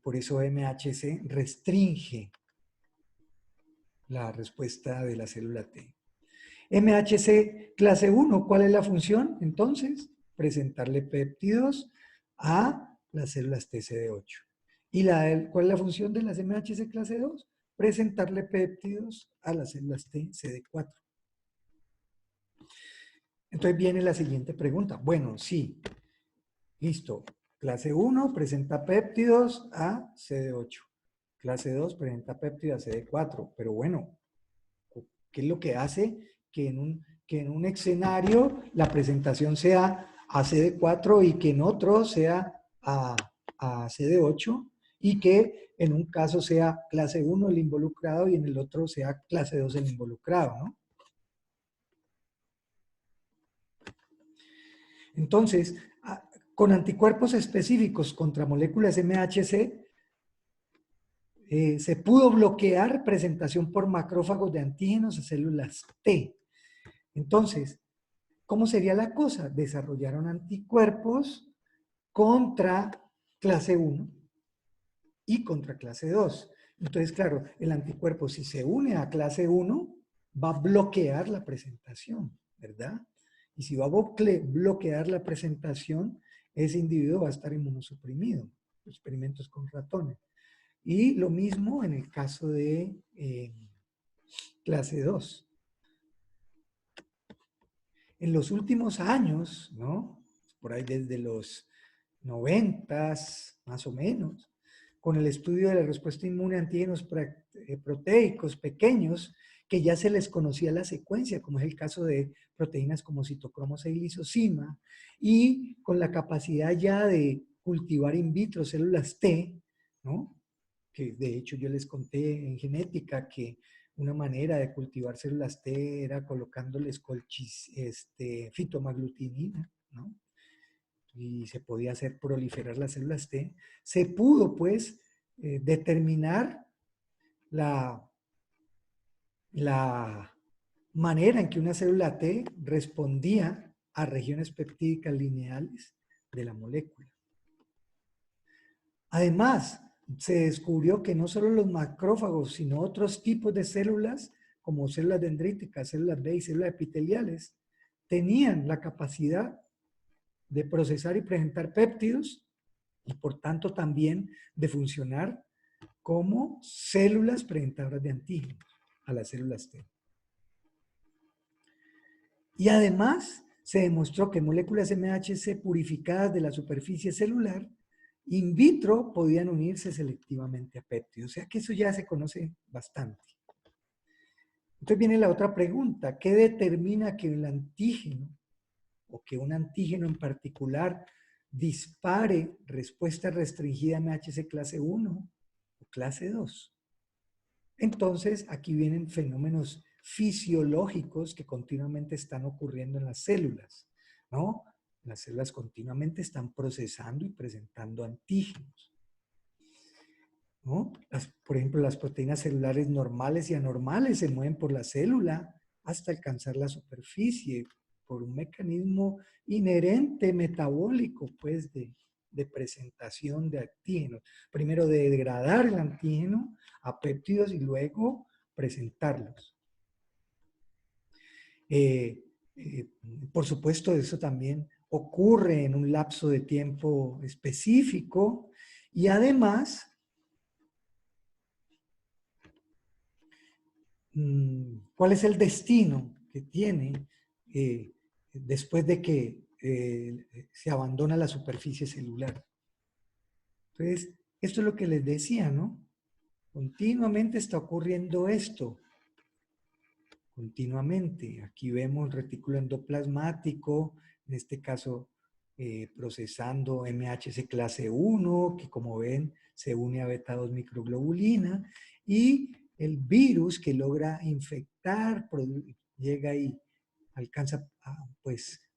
Por eso MHC restringe la respuesta de la célula T. MHC clase 1, ¿cuál es la función? Entonces, presentarle péptidos a las células TCD8. ¿Y cuál es la función de las MHC clase 2? Presentarle péptidos a las células TCD4. Entonces viene la siguiente pregunta. Bueno, sí, listo. Clase 1 presenta péptidos a CD8. Clase 2 presenta péptidos a CD4. Pero bueno, ¿qué es lo que hace que en un escenario la presentación sea a CD4 y que en otro sea a CD8 y que en un caso sea clase 1 el involucrado y en el otro sea clase 2 el involucrado, ¿no? Entonces, con anticuerpos específicos contra moléculas MHC, se pudo bloquear presentación por macrófagos de antígenos a células T. Entonces, ¿cómo sería la cosa? Desarrollaron anticuerpos contra clase 1 y contra clase 2. Entonces, claro, el anticuerpo, si se une a clase 1, va a bloquear la presentación, ¿verdad? Y si va a bloquear la presentación, ese individuo va a estar inmunosuprimido. Experimentos con ratones. Y lo mismo en el caso de clase 2. En los últimos años, ¿no? Por ahí desde los 90s, más o menos, con el estudio de la respuesta inmune a antígenos proteicos pequeños, que ya se les conocía la secuencia, como es el caso de proteínas como citocromo 6 lisozima, y con la capacidad ya de cultivar in vitro células T, ¿no? Que de hecho yo les conté en genética que una manera de cultivar células T era colocándoles fitomaglutinina, ¿no? Y se podía hacer proliferar las células T. Se pudo, pues, determinar la, la manera en que una célula T respondía a regiones peptídicas lineales de la molécula. Además, se descubrió que no solo los macrófagos, sino otros tipos de células, como células dendríticas, células B y células epiteliales, tenían la capacidad de procesar y presentar péptidos y por tanto también de funcionar como células presentadoras de antígenos a las células T. Y además se demostró que moléculas MHC purificadas de la superficie celular in vitro podían unirse selectivamente a péptidos. O sea que eso ya se conoce bastante. Entonces viene la otra pregunta. ¿Qué determina que el antígeno o que un antígeno en particular dispare respuesta restringida MHC clase 1 o clase 2? Entonces aquí vienen fenómenos fisiológicos que continuamente están ocurriendo en las células, ¿no? Las células continuamente están procesando y presentando antígenos, ¿no? Por ejemplo, las proteínas celulares normales y anormales se mueven por la célula hasta alcanzar la superficie por un mecanismo inherente metabólico, pues, de presentación de antígenos. Primero de degradar el antígeno a péptidos y luego presentarlos. Eh, eh, por supuesto, eso también ocurre en un lapso de tiempo específico y además, ¿cuál es el destino que tiene después de que se abandona la superficie celular? Entonces, esto es lo que les decía, ¿no? Continuamente está ocurriendo esto. Continuamente. Aquí vemos retículo endoplasmático, en este caso procesando MHC clase 1, que como ven se une a beta 2 microglobulina, y el virus que logra infectar, llega y alcanza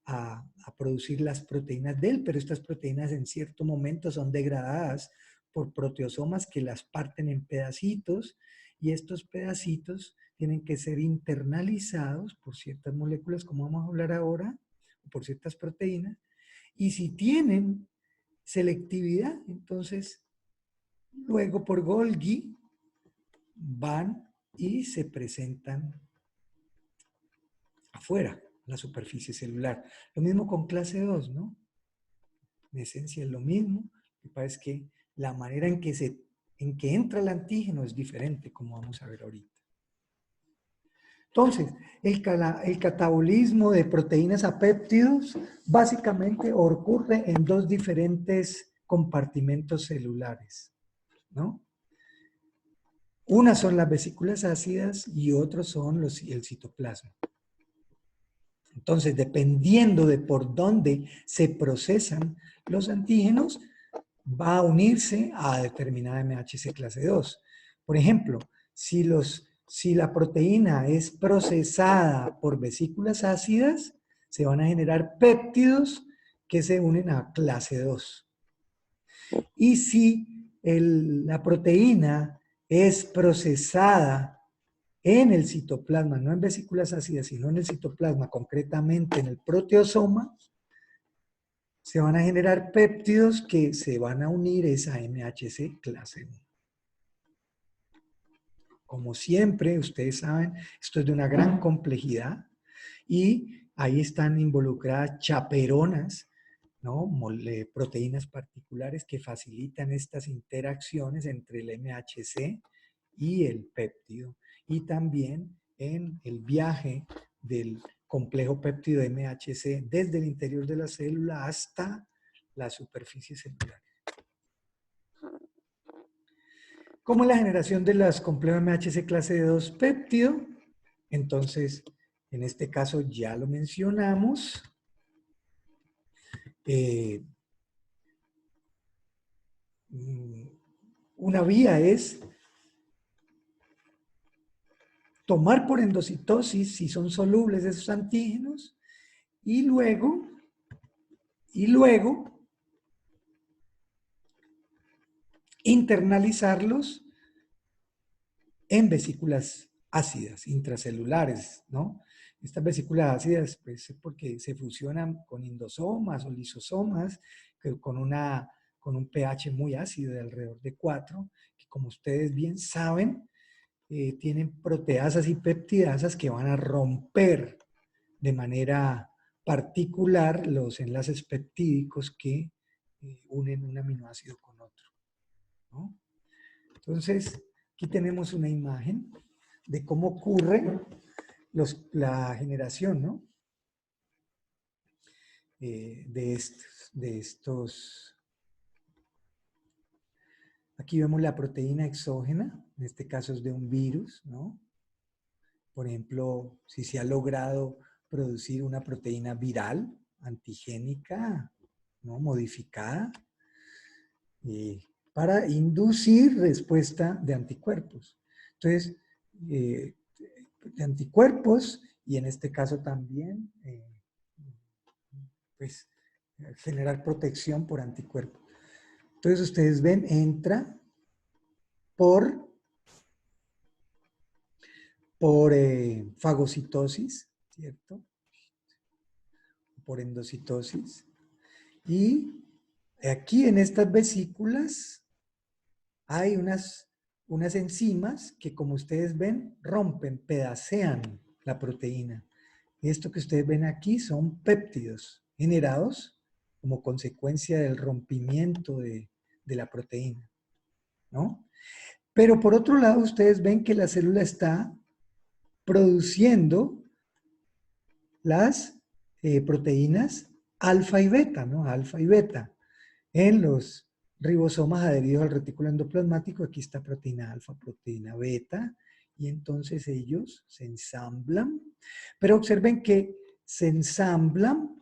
a producir las proteínas de él, pero estas proteínas en cierto momento son degradadas por proteosomas que las parten en pedacitos, y estos pedacitos tienen que ser internalizados por ciertas moléculas, como vamos a hablar ahora, o por ciertas proteínas, y si tienen selectividad, entonces luego por Golgi van y se presentan afuera, la superficie celular. Lo mismo con clase 2, ¿no? En esencia es lo mismo. Lo que pasa es que la manera en que entra el antígeno es diferente, como vamos a ver ahorita. Entonces, el catabolismo de proteínas a péptidos básicamente ocurre en dos diferentes compartimentos celulares, ¿no? Una son las vesículas ácidas y otros son el citoplasma. Entonces, dependiendo de por dónde se procesan los antígenos, va a unirse a determinada MHC clase 2. Por ejemplo, si la proteína es procesada por vesículas ácidas, se van a generar péptidos que se unen a clase 2. Y si la proteína es procesada en el citoplasma, no en vesículas ácidas, sino en el citoplasma, concretamente en el proteosoma, se van a generar péptidos que se van a unir a MHC clase 1. Como siempre, ustedes saben, esto es de una gran complejidad y ahí están involucradas chaperonas, ¿no? Proteínas particulares que facilitan estas interacciones entre el MHC y el péptido. Y también en el viaje del complejo péptido MHC desde el interior de la célula hasta la superficie celular. ¿Cómo es la generación de las complejos MHC clase 2 péptido? Entonces, en este caso ya lo mencionamos. Una vía es tomar por endocitosis si son solubles esos antígenos y luego internalizarlos en vesículas ácidas, intracelulares, ¿no? Estas vesículas ácidas, pues, es porque se fusionan con endosomas o lisosomas, con un pH muy ácido de alrededor de 4, que como ustedes bien saben, tienen proteasas y peptidasas que van a romper de manera particular los enlaces peptídicos que unen un aminoácido con otro, ¿no? Entonces, aquí tenemos una imagen de cómo ocurre la generación, ¿no? De estos. Aquí vemos la proteína exógena, en este caso es de un virus, ¿no? Por ejemplo, si se ha logrado producir una proteína viral, antigénica, ¿no? Modificada, para inducir respuesta de anticuerpos. Entonces, de anticuerpos y en este caso también, pues, generar protección por anticuerpos. Entonces, ustedes ven, entra por fagocitosis, ¿cierto? Por endocitosis. Y aquí en estas vesículas hay unas enzimas que, como ustedes ven, rompen, pedacean la proteína. Esto que ustedes ven aquí son péptidos generados como consecuencia del rompimiento de la proteína, ¿no? Pero por otro lado, ustedes ven que la célula está produciendo las proteínas alfa y beta, ¿no? Alfa y beta. En los ribosomas adheridos al retículo endoplasmático, aquí está proteína alfa, proteína beta, y entonces ellos se ensamblan. Pero observen que se ensamblan,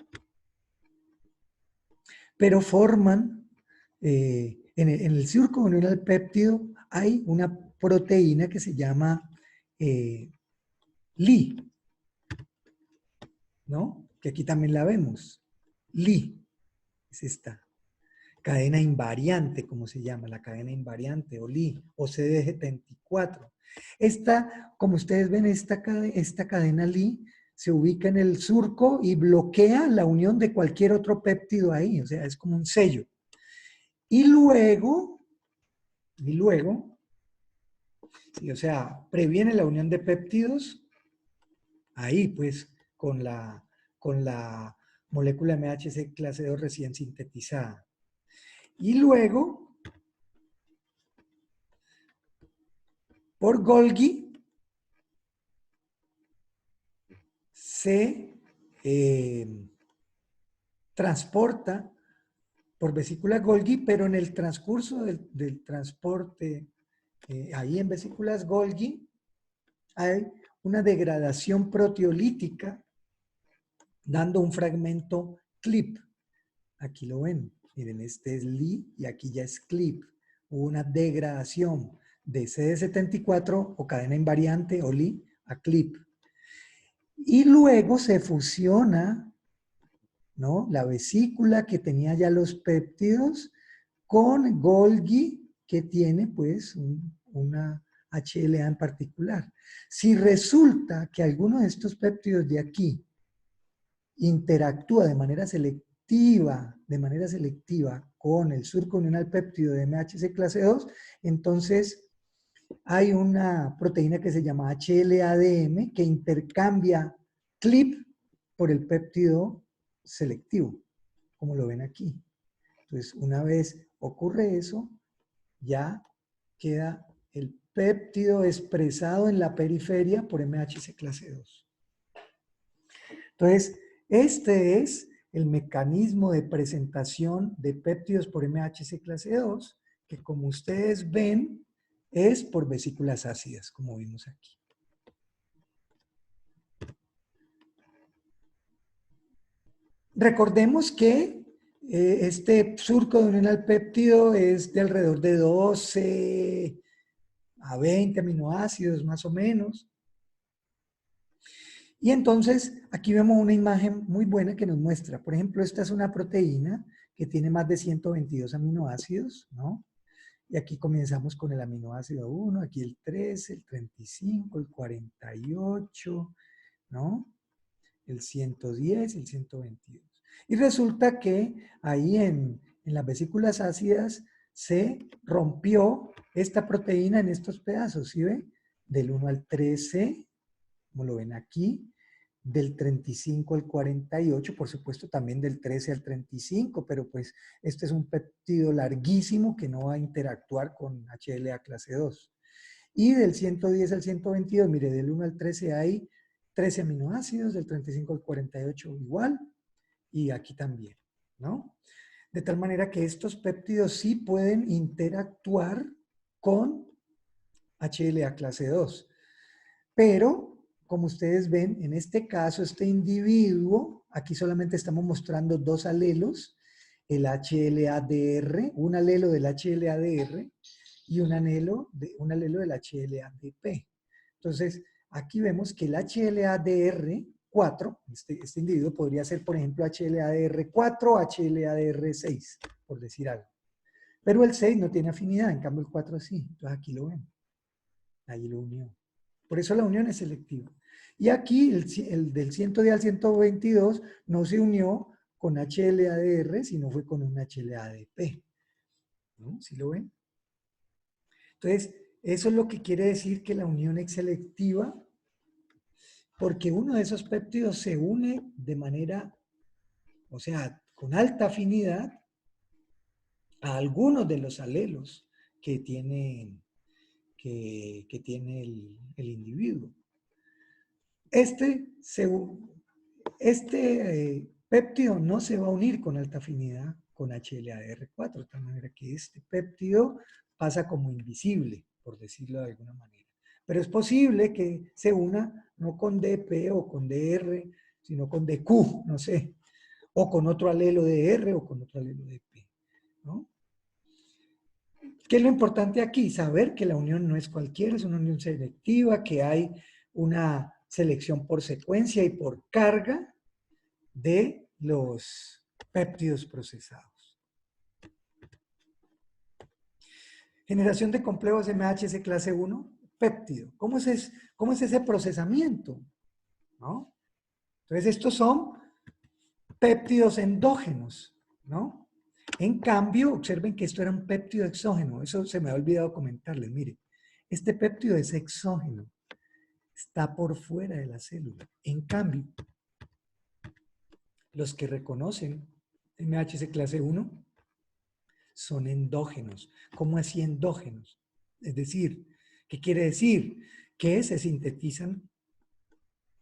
pero forman, en el surco neuronal péptido hay una proteína que se llama Li, ¿no? Que aquí también la vemos. Li, es esta cadena invariante, como se llama, la cadena invariante, o Li, o CD74. Esta, como ustedes ven, esta cadena Li se ubica en el surco y bloquea la unión de cualquier otro péptido ahí, o sea, es como un sello. Y luego Sí, o sea, previene la unión de péptidos ahí, pues, con la molécula MHC clase 2 recién sintetizada. Y luego, por Golgi, se transporta por vesícula Golgi, pero en el transcurso del transporte, ahí en vesículas Golgi, hay una degradación proteolítica dando un fragmento CLIP. Aquí lo ven. Miren, este es Li y aquí ya es CLIP. Hubo una degradación de CD74 o cadena invariante o Li a CLIP. Y luego se fusiona, ¿no?, la vesícula que tenía ya los péptidos con Golgi que tiene pues una HLA en particular. Si resulta que alguno de estos péptidos de aquí interactúa de manera selectiva con el surco unional péptido de MHC clase 2, entonces hay una proteína que se llama HLA-DM que intercambia CLIP por el péptido selectivo, como lo ven aquí. Entonces, una vez ocurre eso, ya queda el péptido expresado en la periferia por MHC clase 2. Entonces, este es el mecanismo de presentación de péptidos por MHC clase 2, que como ustedes ven, es por vesículas ácidas, como vimos aquí. Recordemos que este surco de unión al péptido es de alrededor de 12 a 20 aminoácidos, más o menos. Y entonces, aquí vemos una imagen muy buena que nos muestra. Por ejemplo, esta es una proteína que tiene más de 122 aminoácidos, ¿no? Y aquí comenzamos con el aminoácido 1, aquí el 13, el 35, el 48, ¿no? El 110, el 122. Y resulta que ahí en las vesículas ácidas se rompió esta proteína en estos pedazos, ¿sí ve? Del 1 al 13, como lo ven aquí, del 35 al 48, por supuesto también del 13 al 35, pero pues este es un péptido larguísimo que no va a interactuar con HLA clase 2. Y del 110 al 122, mire, del 1 al 13 hay 13 aminoácidos, del 35 al 48 igual, y aquí también, ¿no? De tal manera que estos péptidos sí pueden interactuar con HLA clase 2. Pero, como ustedes ven, en este caso, este individuo, aquí solamente estamos mostrando dos alelos, el HLA-DR, un alelo del HLA-DR y un alelo del HLA-DP. Entonces, aquí vemos que el HLA-DR4, este individuo podría ser, por ejemplo, HLA-DR4 o HLA-DR6, por decir algo. Pero el 6 no tiene afinidad, en cambio el 4 sí. Entonces aquí lo ven. Ahí lo unió. Por eso la unión es selectiva. Y aquí el del 110 al 122 no se unió con HLA-DR, sino fue con un HLA-DP. ¿No? ¿Sí lo ven? Entonces, eso es lo que quiere decir que la unión es selectiva, porque uno de esos péptidos se une de manera, o sea, con alta afinidad a algunos de los alelos que tiene, que tiene el individuo. Este péptido no se va a unir con alta afinidad con HLA-DR4, de tal manera que este péptido pasa como invisible, por decirlo de alguna manera. Pero es posible que se una no con DP o con DR, sino con DQ, no sé, o con otro alelo de R o con otro alelo de P, ¿no? ¿Qué es lo importante aquí? Saber que la unión no es cualquiera, es una unión selectiva, que hay una selección por secuencia y por carga de los péptidos procesados. Generación de complejos MHC clase 1, péptido. ¿Cómo es ese procesamiento? ¿No? Entonces, estos son péptidos endógenos, ¿no? En cambio, observen que esto era un péptido exógeno. Eso se me ha olvidado comentarles. Mire, Este péptido es exógeno, está por fuera de la célula. En cambio, los que reconocen MHC clase 1 son endógenos. ¿Cómo así endógenos? Es decir, ¿qué quiere decir? Que se sintetizan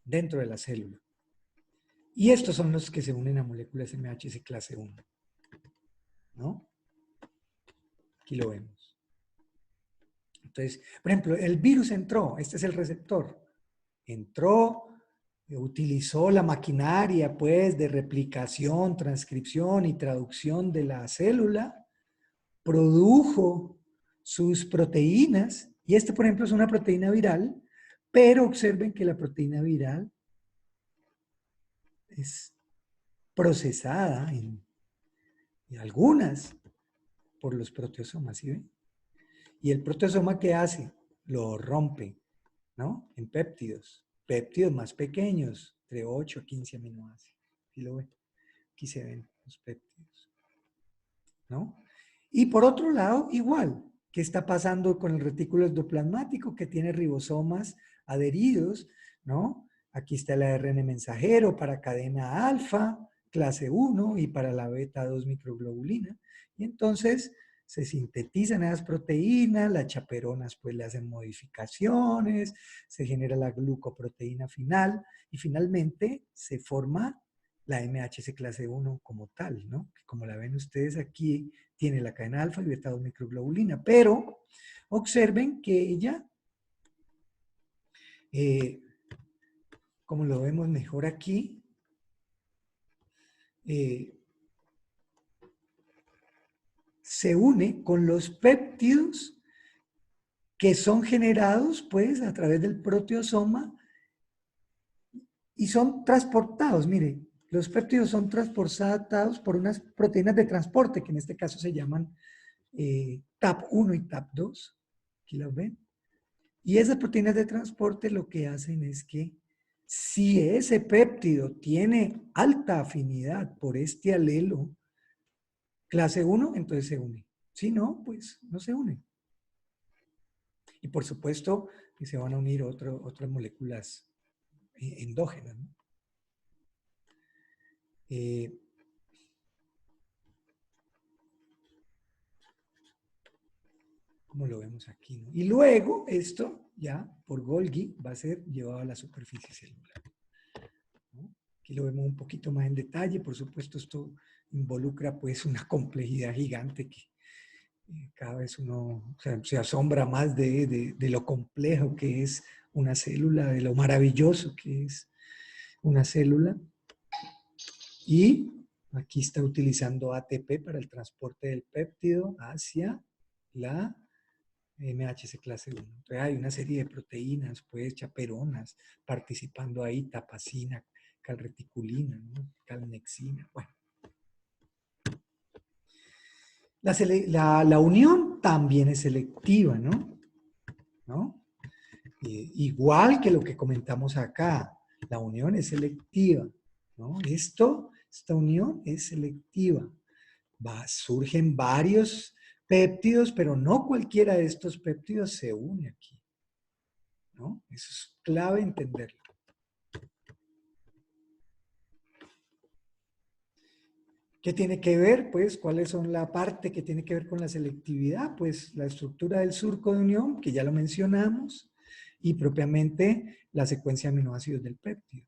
dentro de la célula. Y estos son los que se unen a moléculas MHC clase 1. ¿No? Aquí lo vemos. Entonces, por ejemplo, el virus entró, este es el receptor. Entró, utilizó la maquinaria, pues, de replicación, transcripción y traducción de la célula, produjo sus proteínas, y este, por ejemplo, es una proteína viral, pero observen que la proteína viral es procesada en algunas por los proteosomas, ¿sí ven? Y el proteosoma, ¿qué hace? Lo rompe, ¿no? En péptidos. Péptidos más pequeños, entre 8 a 15 aminoácidos. Aquí lo ven. Aquí se ven los péptidos, ¿no? Y por otro lado, igual, ¿qué está pasando con el retículo endoplasmático que tiene ribosomas adheridos, ¿no? Aquí está el ARN mensajero para cadena alfa, clase 1, y para la beta 2 microglobulina. Y entonces se sintetizan esas proteínas, las chaperonas pues le hacen modificaciones, se genera la glucoproteína final y finalmente se forma la MHC clase 1 como tal, ¿no? Como la ven ustedes aquí, tiene la cadena alfa y beta 2 microglobulina, pero observen que ella, como lo vemos mejor aquí, se une con los péptidos que son generados pues a través del proteosoma y son transportados. Mire, los péptidos son transportados por unas proteínas de transporte que en este caso se llaman TAP1 y TAP2. Aquí las ven. Y esas proteínas de transporte lo que hacen es que si ese péptido tiene alta afinidad por este alelo clase 1, entonces se une. Si no, pues no se une. Y por supuesto que se van a unir otras moléculas endógenas, ¿no? Como lo vemos aquí, ¿no? Y luego esto ya por Golgi va a ser llevado a la superficie celular, ¿no? Aquí lo vemos un poquito más en detalle. Por supuesto esto involucra pues una complejidad gigante que cada vez uno se asombra más de lo complejo que es una célula, de lo maravilloso que es una célula. Y aquí está utilizando ATP para el transporte del péptido hacia la MHC clase 1. Entonces hay una serie de proteínas, pues chaperonas, participando ahí, tapacina, calreticulina, ¿no? Calnexina, bueno. La unión también es selectiva, ¿no? ¿No? Igual que lo que comentamos acá, la unión es selectiva, ¿no? Esta unión es selectiva. Surgen varios péptidos, pero no cualquiera de estos péptidos se une aquí, ¿no? Eso es clave entenderlo. ¿Qué tiene que ver? Pues, ¿cuáles son la parte que tiene que ver con la selectividad? Pues, la estructura del surco de unión, que ya lo mencionamos, y propiamente la secuencia de aminoácidos del péptido.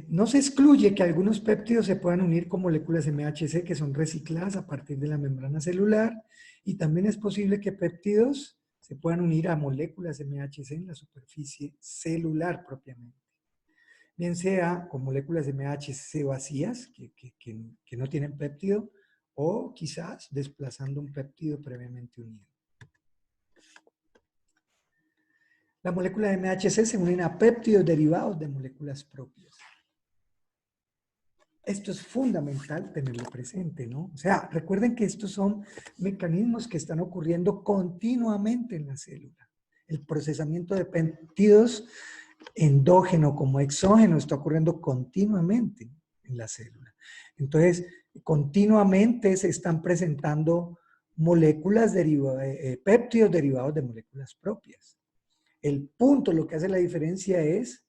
No se excluye que algunos péptidos se puedan unir con moléculas MHC que son recicladas a partir de la membrana celular, y también es posible que péptidos se puedan unir a moléculas MHC en la superficie celular propiamente. Bien sea con moléculas MHC vacías que no tienen péptido, o quizás desplazando un péptido previamente unido. Las moléculas de MHC se unen a péptidos derivados de moléculas propias. Esto es fundamental tenerlo presente, ¿no? O sea, recuerden que estos son mecanismos que están ocurriendo continuamente en la célula. El procesamiento de péptidos endógeno como exógeno está ocurriendo continuamente en la célula. Entonces, continuamente se están presentando moléculas péptidos derivados de moléculas propias. El punto, lo que hace la diferencia es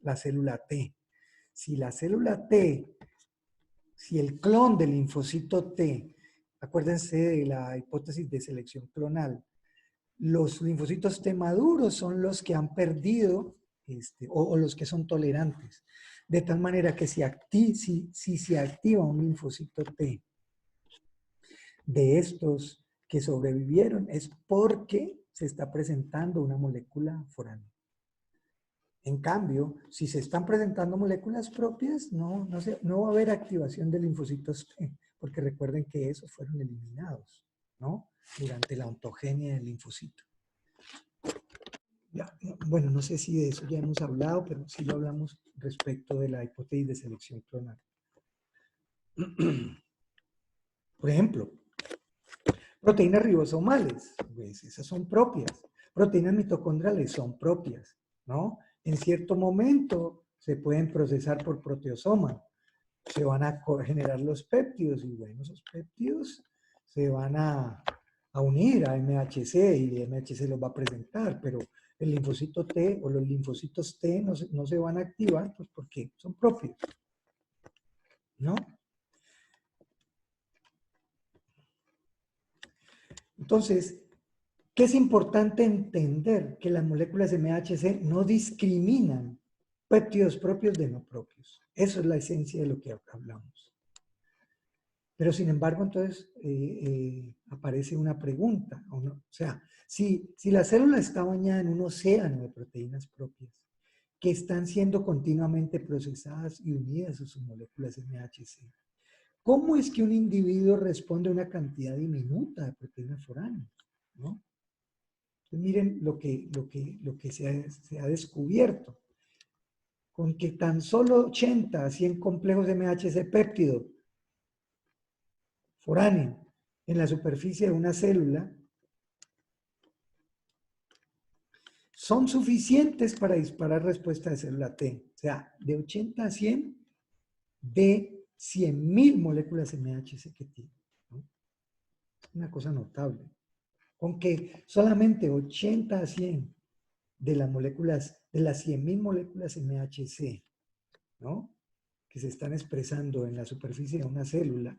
la célula T. Si la célula T, si el clon del linfocito T, acuérdense de la hipótesis de selección clonal, los linfocitos T maduros son los que han perdido o los que son tolerantes. De tal manera que si se activa un linfocito T de estos que sobrevivieron, es porque se está presentando una molécula foránea. En cambio, si se están presentando moléculas propias, no va a haber activación de linfocitos T, porque recuerden que esos fueron eliminados, ¿no? Durante la ontogenia del linfocito. Ya, bueno, no sé si de eso ya hemos hablado, pero sí lo hablamos respecto de la hipótesis de selección clonal. Por ejemplo, proteínas ribosomales, pues esas son propias. Proteínas mitocondriales son propias, ¿no? En cierto momento se pueden procesar por proteosoma. Se van a generar los péptidos y bueno, esos péptidos se van a unir a MHC y MHC los va a presentar, pero el linfocito T o los linfocitos T no se van a activar pues porque son propios, ¿no? Entonces, ¿qué es importante entender? Que las moléculas MHC no discriminan péptidos propios de no propios. Eso es la esencia de lo que hablamos. Pero sin embargo, entonces aparece una pregunta. O sea, si la célula está bañada en un océano de proteínas propias que están siendo continuamente procesadas y unidas a sus moléculas MHC, ¿cómo es que un individuo responde a una cantidad diminuta de proteínas foráneas? ¿No? Entonces, miren lo que se ha descubierto. Con que tan solo 80 a 100 complejos MHC péptido foráneo en la superficie de una célula son suficientes para disparar respuesta de célula T. O sea, de 80 a 100 de 100.000 moléculas MHC que tiene, ¿no? Es una cosa notable. Con que solamente 80 a 100 de las moléculas, de las 100.000 moléculas MHC, ¿no?, que se están expresando en la superficie de una célula,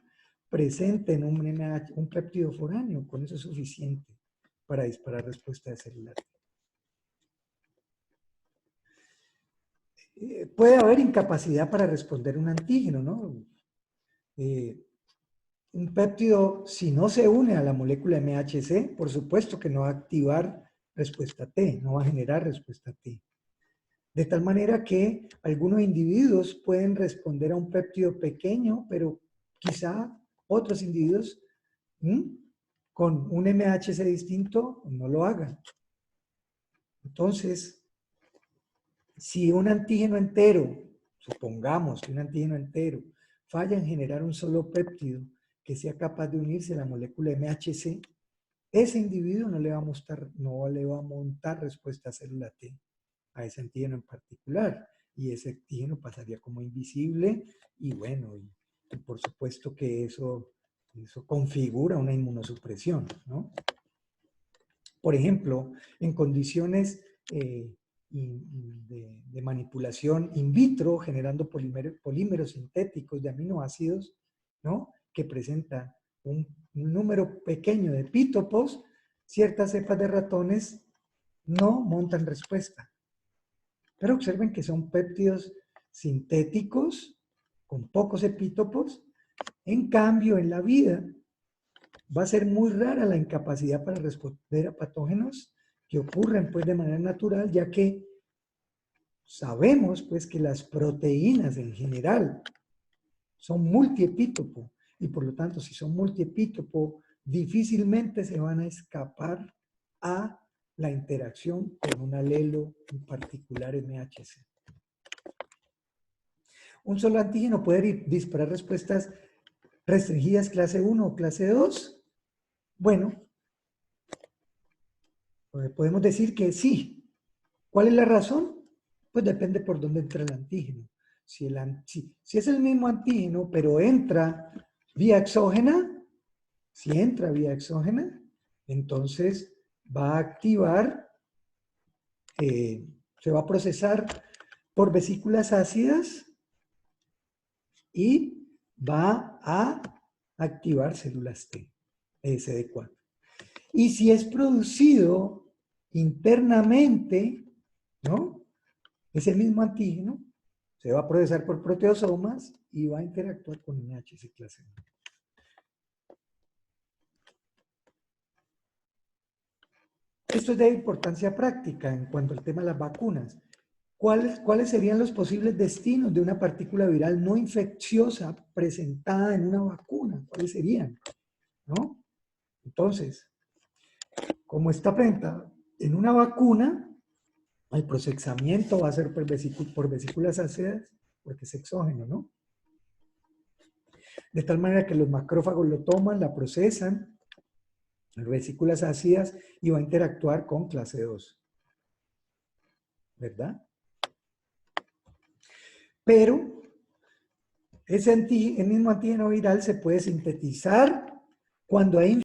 presenten un péptido foráneo, con eso es suficiente para disparar respuesta de célula T. Puede haber incapacidad para responder un antígeno, ¿no? Un péptido, si no se une a la molécula MHC, por supuesto que no va a activar respuesta T, no va a generar respuesta T. De tal manera que algunos individuos pueden responder a un péptido pequeño, pero quizá otros individuos con un MHC distinto no lo hagan. Entonces, si un antígeno entero, supongamos que un antígeno entero, falla en generar un solo péptido que sea capaz de unirse a la molécula MHC, ese individuo no le va a montar respuesta a célula T, a ese antígeno en particular, y ese antígeno pasaría como invisible, y bueno, y por supuesto que eso configura una inmunosupresión, ¿no? Por ejemplo, en condiciones de manipulación in vitro, generando polímeros sintéticos de aminoácidos, ¿no?, que presentan un número pequeño de epítopos, ciertas cepas de ratones no montan respuesta. Pero observen que son péptidos sintéticos con pocos epítopos. En cambio, en la vida va a ser muy rara la incapacidad para responder a patógenos que ocurren pues de manera natural, ya que sabemos pues que las proteínas en general son multiepítopo y por lo tanto si son multiepítopo difícilmente se van a escapar a la interacción con un alelo en particular MHC. Un solo antígeno puede disparar respuestas restringidas clase 1 o clase 2. Bueno, Podemos decir que sí. ¿Cuál es la razón? Pues depende por dónde entra el antígeno. Si es el mismo antígeno, pero entra vía exógena, si entra vía exógena, entonces va a activar, se va a procesar por vesículas ácidas y va a activar células T, CD4. Y si es producido internamente, ¿no? Ese mismo antígeno se va a procesar por proteosomas y va a interactuar con NHC clase 1. Esto es de importancia práctica en cuanto al tema de las vacunas. ¿Cuáles serían los posibles destinos de una partícula viral no infecciosa presentada en una vacuna? ¿Cuáles serían? ¿No? Entonces, como está presentada en una vacuna, el procesamiento va a ser por vesículas ácidas, porque es exógeno, ¿no? De tal manera que los macrófagos lo toman, la procesan, las vesículas ácidas, y va a interactuar con clase 2. ¿Verdad? Pero el mismo antígeno viral se puede sintetizar cuando hay